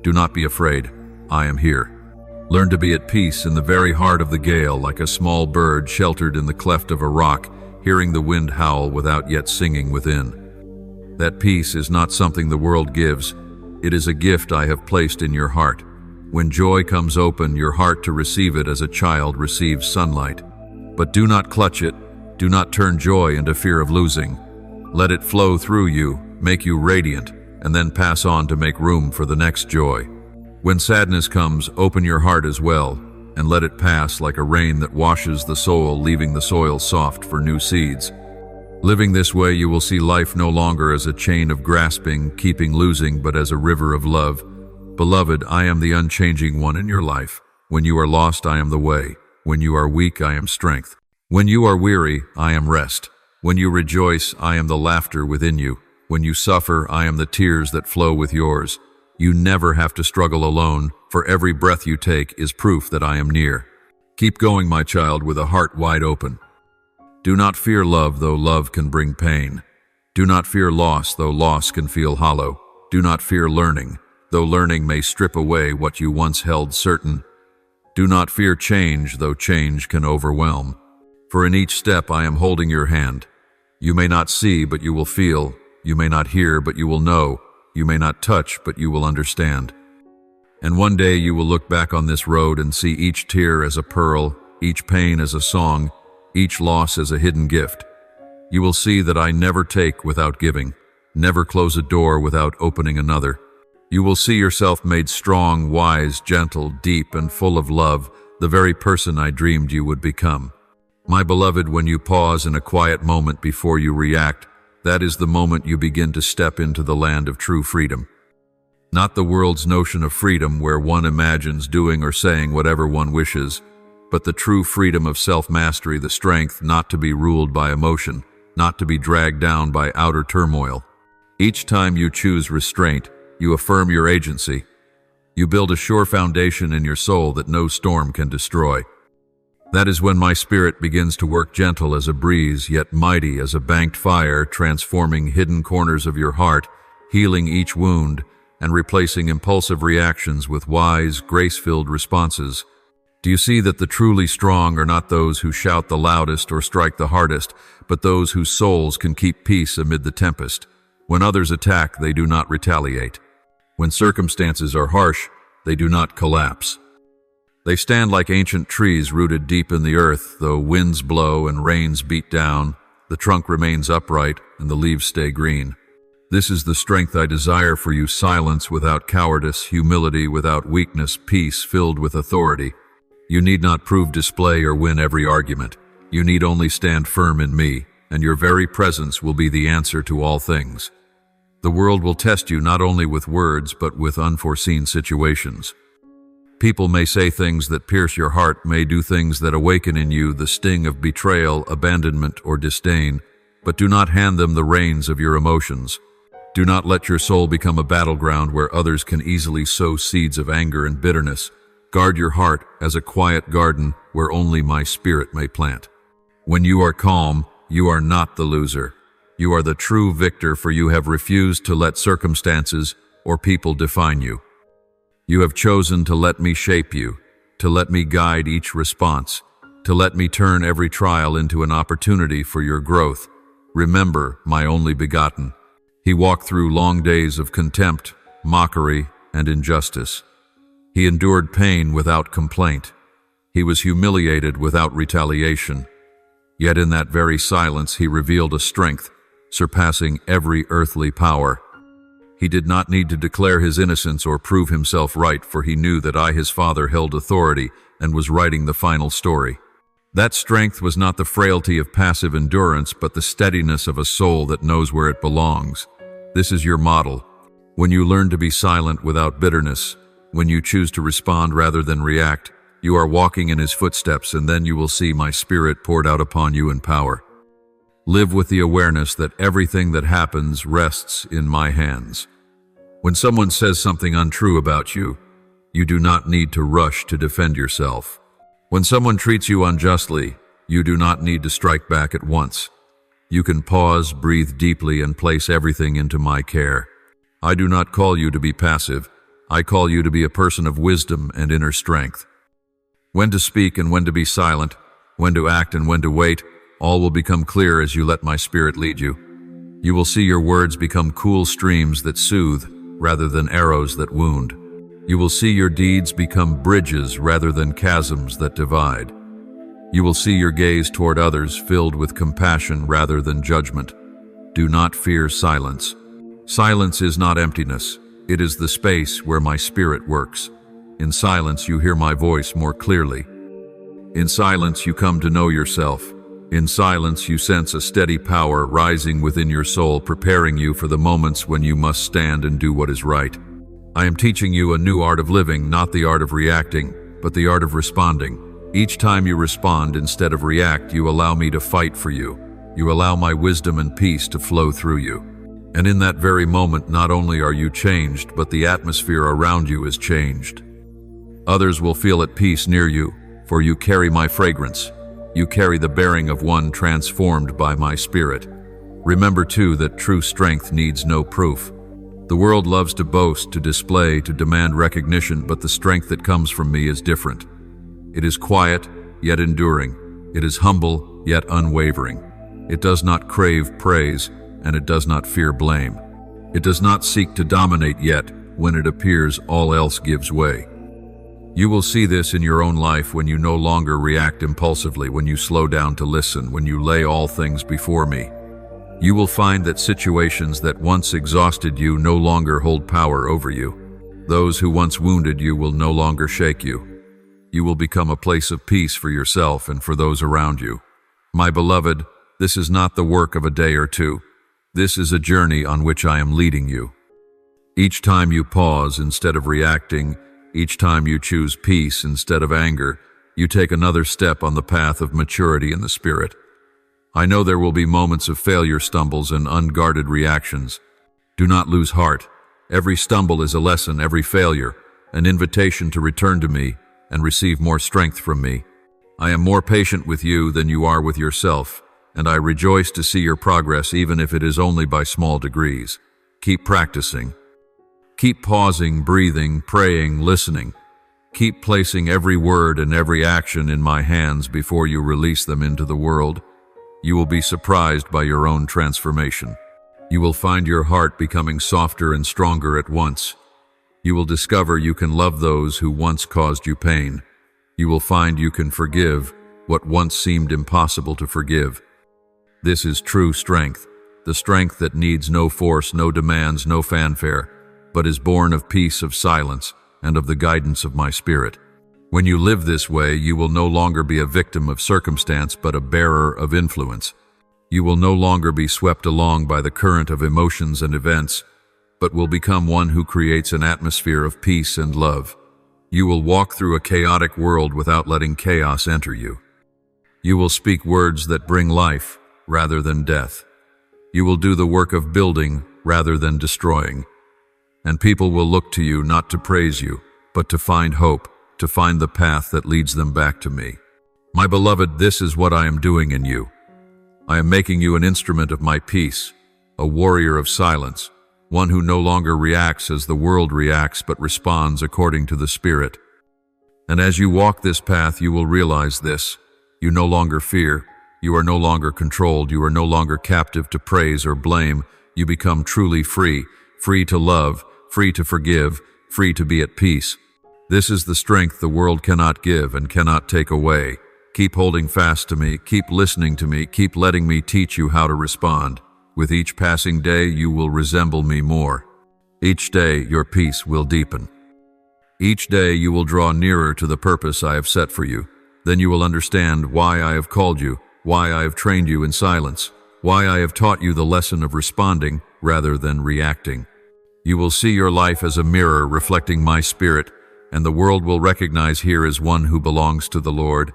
Do not be afraid. I am here. Learn to be at peace in the very heart of the gale, like a small bird sheltered in the cleft of a rock, hearing the wind howl without yet singing within. That peace is not something the world gives. It is a gift I have placed in your heart. When joy comes, open your heart to receive it as a child receives sunlight. But do not clutch it. Do not turn joy into fear of losing. Let it flow through you, make you radiant, and then pass on to make room for the next joy. When sadness comes, open your heart as well, and let it pass like a rain that washes the soul, leaving the soil soft for new seeds. Living this way, you will see life no longer as a chain of grasping, keeping losing, but as a river of love. Beloved, I am the unchanging one in your life. When you are lost, I am the way. When you are weak, I am strength. When you are weary, I am rest. When you rejoice, I am the laughter within you. When you suffer, I am the tears that flow with yours. You never have to struggle alone, for every breath you take is proof that I am near. Keep going, my child, with a heart wide open. Do not fear love, though love can bring pain. Do not fear loss, though loss can feel hollow. Do not fear learning, though learning may strip away what you once held certain. Do not fear change, though change can overwhelm. For in each step I am holding your hand. You may not see, but you will feel. You may not hear, but you will know. You may not touch, but you will understand. And one day you will look back on this road and see each tear as a pearl, each pain as a song, each loss as a hidden gift. You will see that I never take without giving, never close a door without opening another. You will see yourself made strong, wise, gentle, deep, and full of love, the very person I dreamed you would become. My beloved, when you pause in a quiet moment before you react, that is the moment you begin to step into the land of true freedom. Not the world's notion of freedom where one imagines doing or saying whatever one wishes, but the true freedom of self-mastery, the strength not to be ruled by emotion, not to be dragged down by outer turmoil. Each time you choose restraint, you affirm your agency. You build a sure foundation in your soul that no storm can destroy. That is when my spirit begins to work, gentle as a breeze, yet mighty as a banked fire, transforming hidden corners of your heart, healing each wound, and replacing impulsive reactions with wise, grace-filled responses. Do you see that the truly strong are not those who shout the loudest or strike the hardest, but those whose souls can keep peace amid the tempest? When others attack, they do not retaliate. When circumstances are harsh, they do not collapse. They stand like ancient trees rooted deep in the earth. Though winds blow and rains beat down, the trunk remains upright and the leaves stay green. This is the strength I desire for you: silence without cowardice, humility without weakness, peace filled with authority. You need not prove display or win every argument. You need only stand firm in me, and your very presence will be the answer to all things. The world will test you not only with words, but with unforeseen situations. People may say things that pierce your heart, may do things that awaken in you the sting of betrayal, abandonment, or disdain, but do not hand them the reins of your emotions. Do not let your soul become a battleground where others can easily sow seeds of anger and bitterness. Guard your heart as a quiet garden where only my spirit may plant. When you are calm, you are not the loser. You are the true victor, for you have refused to let circumstances or people define you. You have chosen to let me shape you, to let me guide each response, to let me turn every trial into an opportunity for your growth. Remember, my only begotten. He walked through long days of contempt, mockery, and injustice. He endured pain without complaint. He was humiliated without retaliation. Yet in that very silence he revealed a strength surpassing every earthly power. He did not need to declare his innocence or prove himself right, for he knew that I, his Father, held authority and was writing the final story. That strength was not the frailty of passive endurance, but the steadiness of a soul that knows where it belongs. This is your model. When you learn to be silent without bitterness, when you choose to respond rather than react, you are walking in his footsteps, and then you will see my spirit poured out upon you in power. Live with the awareness that everything that happens rests in my hands. When someone says something untrue about you, you do not need to rush to defend yourself. When someone treats you unjustly, you do not need to strike back at once. You can pause, breathe deeply, and place everything into my care. I do not call you to be passive. I call you to be a person of wisdom and inner strength. When to speak and when to be silent, when to act and when to wait, all will become clear as you let my spirit lead you. You will see your words become cool streams that soothe rather than arrows that wound. You will see your deeds become bridges rather than chasms that divide. You will see your gaze toward others filled with compassion rather than judgment. Do not fear silence. Silence is not emptiness. It is the space where my spirit works. In silence, you hear my voice more clearly. In silence, you come to know yourself. In silence, you sense a steady power rising within your soul, preparing you for the moments when you must stand and do what is right. I am teaching you a new art of living, not the art of reacting, but the art of responding. Each time you respond instead of react, you allow me to fight for you. You allow my wisdom and peace to flow through you. And in that very moment, not only are you changed, but the atmosphere around you is changed. Others will feel at peace near you, for you carry my fragrance. You carry the bearing of one transformed by my spirit. Remember too that true strength needs no proof. The world loves to boast, to display, to demand recognition, but the strength that comes from me is different. It is quiet, yet enduring. It is humble, yet unwavering. It does not crave praise, and it does not fear blame. It does not seek to dominate, yet when it appears, all else gives way. You will see this in your own life when you no longer react impulsively, when you slow down to listen, when you lay all things before me. You will find that situations that once exhausted you no longer hold power over you. Those who once wounded you will no longer shake you. You will become a place of peace for yourself and for those around you. My beloved, this is not the work of a day or two. This is a journey on which I am leading you. Each time you pause instead of reacting, each time you choose peace instead of anger, you take another step on the path of maturity in the spirit. I know there will be moments of failure, stumbles, and unguarded reactions. Do not lose heart. Every stumble is a lesson, every failure, an invitation to return to me and receive more strength from me. I am more patient with you than you are with yourself, and I rejoice to see your progress even if it is only by small degrees. Keep practicing. Keep pausing, breathing, praying, listening. Keep placing every word and every action in my hands before you release them into the world. You will be surprised by your own transformation. You will find your heart becoming softer and stronger at once. You will discover you can love those who once caused you pain. You will find you can forgive what once seemed impossible to forgive. This is true strength, the strength that needs no force, no demands, no fanfare, but is born of peace, of silence, and of the guidance of my spirit. When you live this way, you will no longer be a victim of circumstance, but a bearer of influence. You will no longer be swept along by the current of emotions and events, but will become one who creates an atmosphere of peace and love. You will walk through a chaotic world without letting chaos enter you. You will speak words that bring life rather than death. You will do the work of building rather than destroying. And people will look to you not to praise you, but to find hope, to find the path that leads them back to me. My beloved, this is what I am doing in you. I am making you an instrument of my peace, a warrior of silence, one who no longer reacts as the world reacts, but responds according to the Spirit. And as you walk this path, you will realize this. You no longer fear. You are no longer controlled. You are no longer captive to praise or blame. You become truly free, free to love, free to forgive, free to be at peace. This is the strength the world cannot give and cannot take away. Keep holding fast to me, keep listening to me, keep letting me teach you how to respond. With each passing day, you will resemble me more. Each day, your peace will deepen. Each day, you will draw nearer to the purpose I have set for you. Then you will understand why I have called you, why I have trained you in silence, why I have taught you the lesson of responding rather than reacting. You will see your life as a mirror reflecting my spirit, and the world will recognize here as one who belongs to the Lord,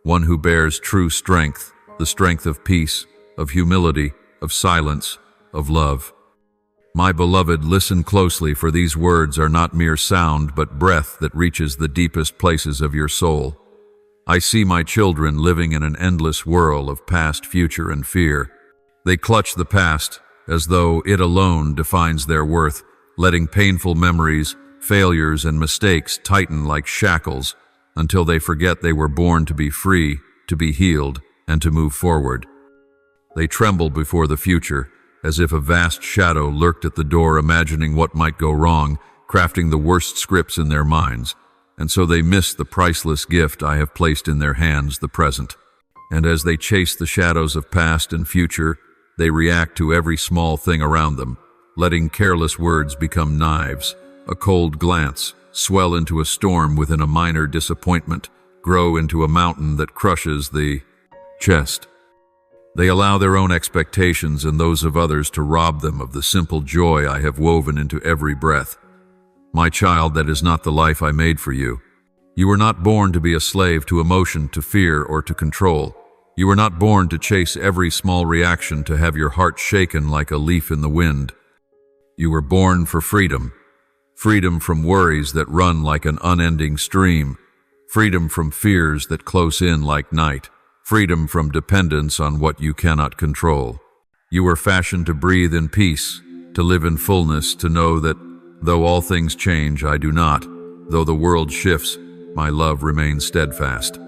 one who bears true strength, the strength of peace, of humility, of silence, of love. My beloved, listen closely, for these words are not mere sound, but breath that reaches the deepest places of your soul. I see my children living in an endless whirl of past, future, and fear. They clutch the past as though it alone defines their worth, letting painful memories, failures, and mistakes tighten like shackles until they forget they were born to be free, to be healed, and to move forward. They tremble before the future, as if a vast shadow lurked at the door, imagining what might go wrong, crafting the worst scripts in their minds, and so they miss the priceless gift I have placed in their hands, the present. And as they chase the shadows of past and future, they react to every small thing around them, letting careless words become knives, a cold glance swell into a storm within a minor disappointment, grow into a mountain that crushes the chest. They allow their own expectations and those of others to rob them of the simple joy I have woven into every breath. My child, that is not the life I made for you. You were not born to be a slave to emotion, to fear, or to control. You were not born to chase every small reaction, to have your heart shaken like a leaf in the wind. You were born for freedom. Freedom from worries that run like an unending stream. Freedom from fears that close in like night. Freedom from dependence on what you cannot control. You were fashioned to breathe in peace, to live in fullness, to know that though all things change, I do not. Though the world shifts, my love remains steadfast.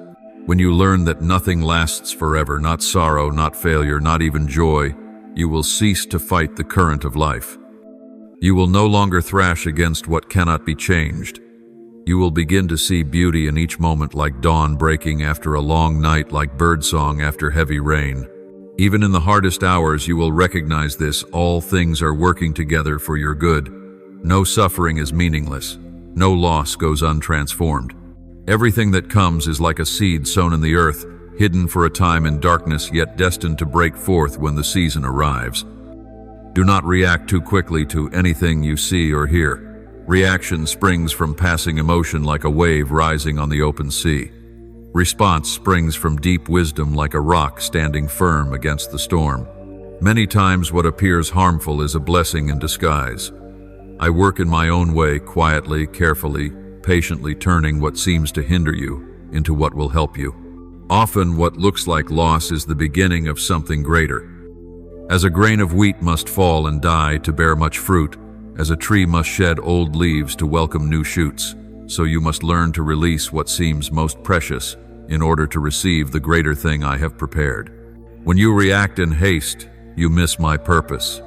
When you learn that nothing lasts forever, not sorrow, not failure, not even joy, you will cease to fight the current of life. You will no longer thrash against what cannot be changed. You will begin to see beauty in each moment, like dawn breaking after a long night, like birdsong after heavy rain. Even in the hardest hours, you will recognize this: all things are working together for your good. No suffering is meaningless. No loss goes untransformed. Everything that comes is like a seed sown in the earth, hidden for a time in darkness, yet destined to break forth when the season arrives. Do not react too quickly to anything you see or hear. Reaction springs from passing emotion like a wave rising on the open sea. Response springs from deep wisdom like a rock standing firm against the storm. Many times what appears harmful is a blessing in disguise. I work in my own way, quietly, carefully, patiently, turning what seems to hinder you into what will help you. Often what looks like loss is the beginning of something greater. As a grain of wheat must fall and die to bear much fruit, as a tree must shed old leaves to welcome new shoots, so you must learn to release what seems most precious in order to receive the greater thing I have prepared. When you react in haste, you miss my purpose.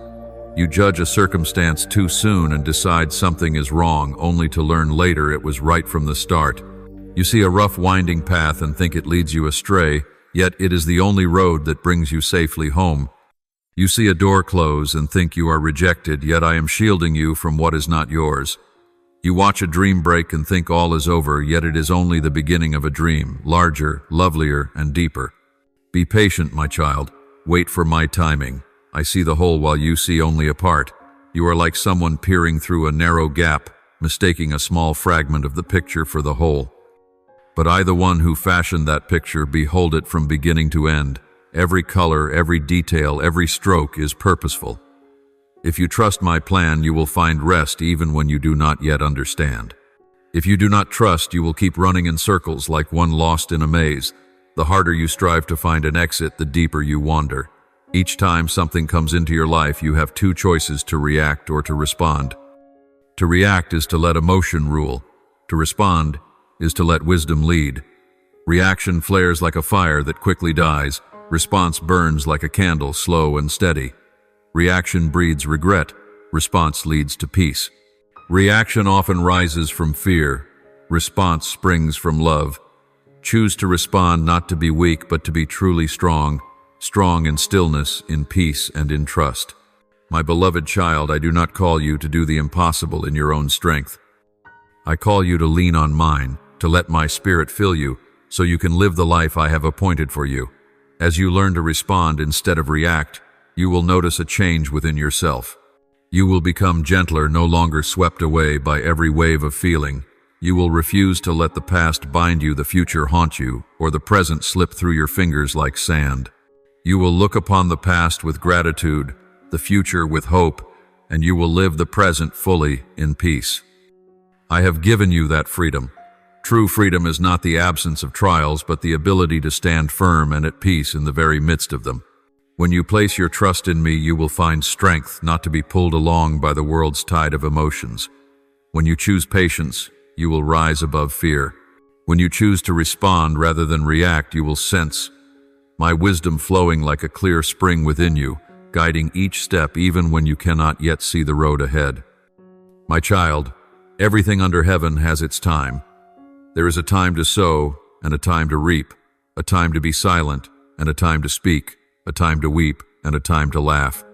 You judge a circumstance too soon and decide something is wrong, only to learn later it was right from the start. You see a rough winding path and think it leads you astray, yet it is the only road that brings you safely home. You see a door close and think you are rejected, yet I am shielding you from what is not yours. You watch a dream break and think all is over, yet it is only the beginning of a dream, larger, lovelier, and deeper. Be patient, my child. Wait for my timing. I see the whole while you see only a part. You are like someone peering through a narrow gap, mistaking a small fragment of the picture for the whole. But I, the one who fashioned that picture, behold it from beginning to end. Every color, every detail, every stroke is purposeful. If you trust my plan, you will find rest even when you do not yet understand. If you do not trust, you will keep running in circles like one lost in a maze. The harder you strive to find an exit, the deeper you wander. Each time something comes into your life, you have two choices: to react or to respond. To react is to let emotion rule. To respond is to let wisdom lead. Reaction flares like a fire that quickly dies. Response burns like a candle, slow and steady. Reaction breeds regret. Response leads to peace. Reaction often rises from fear. Response springs from love. Choose to respond, not to be weak, but to be truly strong. Strong in stillness, in peace, and in trust. My beloved child, I do not call you to do the impossible in your own strength. I call you to lean on mine, to let my spirit fill you, so you can live the life I have appointed for you. As you learn to respond instead of react, you will notice a change within yourself. You will become gentler, no longer swept away by every wave of feeling. You will refuse to let the past bind you, the future haunt you, or the present slip through your fingers like sand. You will look upon the past with gratitude, the future with hope, and you will live the present fully in peace. I have given you that freedom. True freedom is not the absence of trials, but the ability to stand firm and at peace in the very midst of them. When you place your trust in me, you will find strength not to be pulled along by the world's tide of emotions. When you choose patience, you will rise above fear. When you choose to respond rather than react, you will sense my wisdom flowing like a clear spring within you, guiding each step even when you cannot yet see the road ahead. My child, everything under heaven has its time. There is a time to sow and a time to reap, a time to be silent and a time to speak, a time to weep and a time to laugh.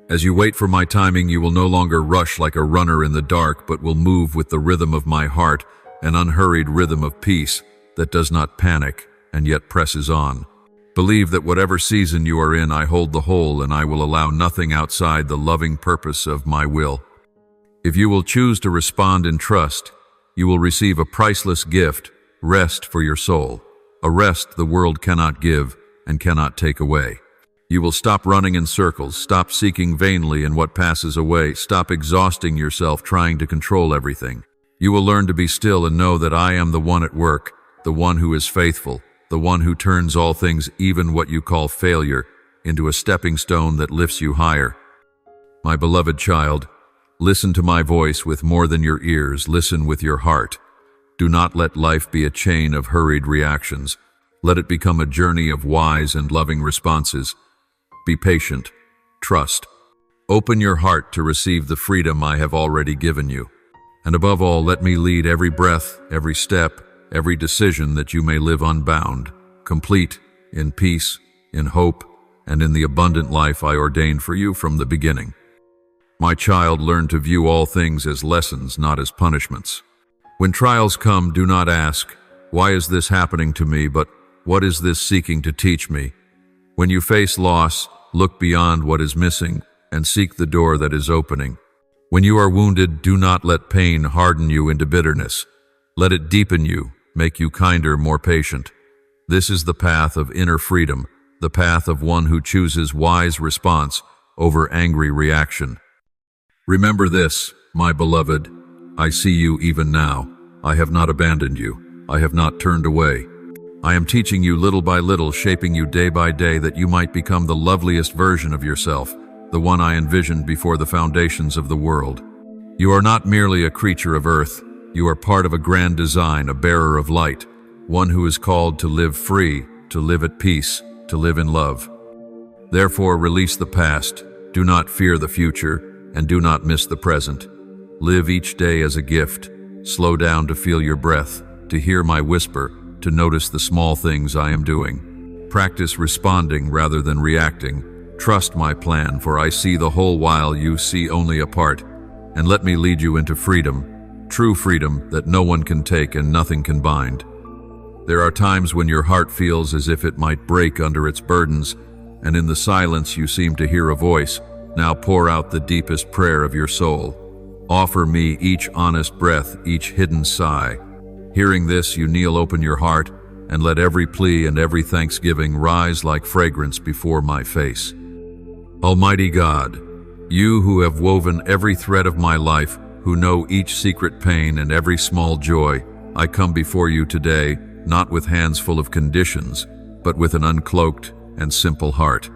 As you wait for my timing, you will no longer rush like a runner in the dark, but will move with the rhythm of my heart, an unhurried rhythm of peace that does not panic and yet presses on. Believe that whatever season you are in, I hold the whole, and I will allow nothing outside the loving purpose of my will. If you will choose to respond in trust, you will receive a priceless gift, rest for your soul, a rest the world cannot give and cannot take away. You will stop running in circles, stop seeking vainly in what passes away, stop exhausting yourself trying to control everything. You will learn to be still and know that I am the one at work, the one who is faithful, the one who turns all things, even what you call failure, into a stepping stone that lifts you higher. My beloved child, listen to my voice with more than your ears, listen with your heart. Do not let life be a chain of hurried reactions. Let it become a journey of wise and loving responses. Be patient. Trust. Open your heart to receive the freedom I have already given you. And above all, let me lead every breath, every step, every decision, that you may live unbound, complete, in peace, in hope, and in the abundant life I ordained for you from the beginning. My child, learn to view all things as lessons, not as punishments. When trials come, do not ask, "Why is this happening to me?" but "What is this seeking to teach me?" When you face loss, look beyond what is missing and seek the door that is opening. When you are wounded, do not let pain harden you into bitterness. Let it deepen you, make you kinder, more patient. This is the path of inner freedom, the path of one who chooses wise response over angry reaction. Remember this, my beloved, I see you even now. I have not abandoned you. I have not turned away. I am teaching you little by little, shaping you day by day, that you might become the loveliest version of yourself, the one I envisioned before the foundations of the world. You are not merely a creature of earth. You are part of a grand design, a bearer of light, one who is called to live free, to live at peace, to live in love. Therefore, release the past, do not fear the future, and do not miss the present. Live each day as a gift. Slow down to feel your breath, to hear my whisper, to notice the small things I am doing. Practice responding rather than reacting. Trust my plan, for I see the whole while you see only a part, and let me lead you into freedom. True freedom that no one can take and nothing can bind. There are times when your heart feels as if it might break under its burdens, and in the silence you seem to hear a voice. Now pour out the deepest prayer of your soul. Offer me each honest breath, each hidden sigh. Hearing this, you kneel, open your heart, and let every plea and every thanksgiving rise like fragrance before my face. Almighty God, you who have woven every thread of my life, who know each secret pain and every small joy, I come before you today, not with hands full of conditions, but with an uncloaked and simple heart.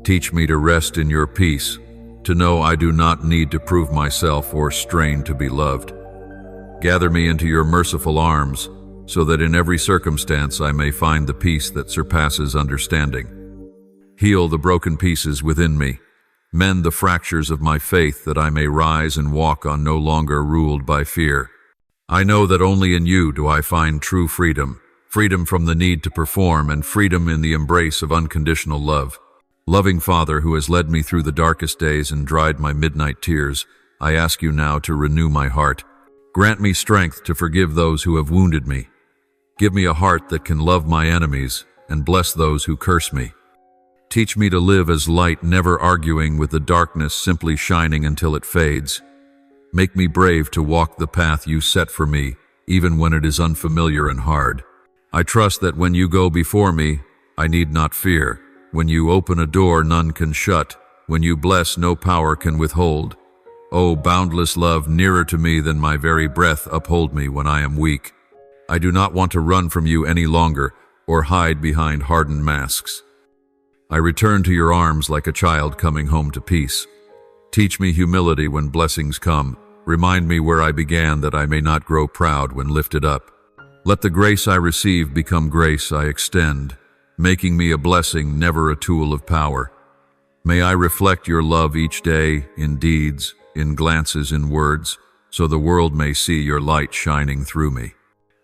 Teach me to rest in your peace, to know I do not need to prove myself or strain to be loved. Gather me into your merciful arms, so that in every circumstance I may find the peace that surpasses understanding. Heal the broken pieces within me. Mend the fractures of my faith, that I may rise and walk on, no longer ruled by fear. I know that only in you do I find true freedom, freedom from the need to perform, and freedom in the embrace of unconditional love. Loving Father, who has led me through the darkest days and dried my midnight tears, I ask you now to renew my heart. Grant me strength to forgive those who have wounded me. Give me a heart that can love my enemies and bless those who curse me. Teach me to live as light, never arguing with the darkness, simply shining until it fades. Make me brave to walk the path you set for me, even when it is unfamiliar and hard. I trust that when you go before me, I need not fear. When you open a door, none can shut. When you bless, no power can withhold. O boundless love, nearer to me than my very breath, uphold me when I am weak. I do not want to run from you any longer, or hide behind hardened masks. I return to your arms like a child coming home to peace. Teach me humility when blessings come. Remind me where I began, that I may not grow proud when lifted up. Let the grace I receive become grace I extend, making me a blessing, never a tool of power. May I reflect your love each day, in deeds, in glances, in words, so the world may see your light shining through me.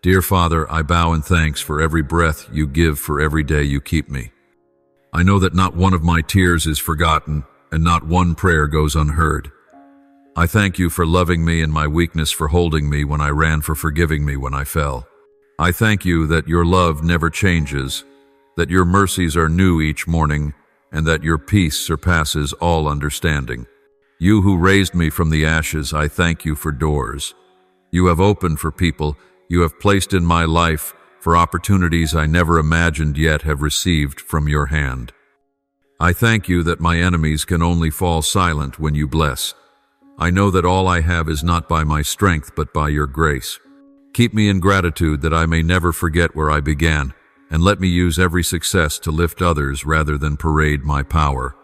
Dear Father, I bow in thanks for every breath you give, for every day you keep me. I know that not one of my tears is forgotten, and not one prayer goes unheard. I thank you for loving me in my weakness, for holding me when I ran, for forgiving me when I fell. I thank you that your love never changes, that your mercies are new each morning, and that your peace surpasses all understanding. You who raised me from the ashes, I thank you for doors you have opened, for people you have placed in my life, for opportunities I never imagined yet have received from your hand. I thank you that my enemies can only fall silent when you bless. I know that all I have is not by my strength, but by your grace. Keep me in gratitude that I may never forget where I began, and let me use every success to lift others rather than parade my power.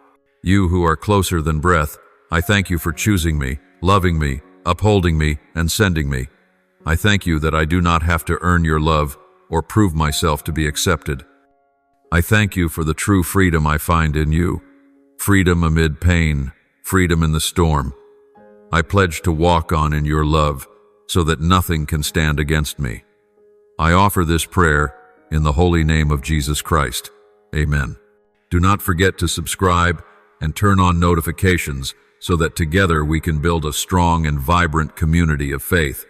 You who are closer than breath, I thank you for choosing me, loving me, upholding me, and sending me. I thank you that I do not have to earn your love or prove myself to be accepted. I thank you for the true freedom I find in you. Freedom amid pain, freedom in the storm. I pledge to walk on in your love so that nothing can stand against me. I offer this prayer in the holy name of Jesus Christ. Amen. Do not forget to subscribe and turn on notifications so that together we can build a strong and vibrant community of faith.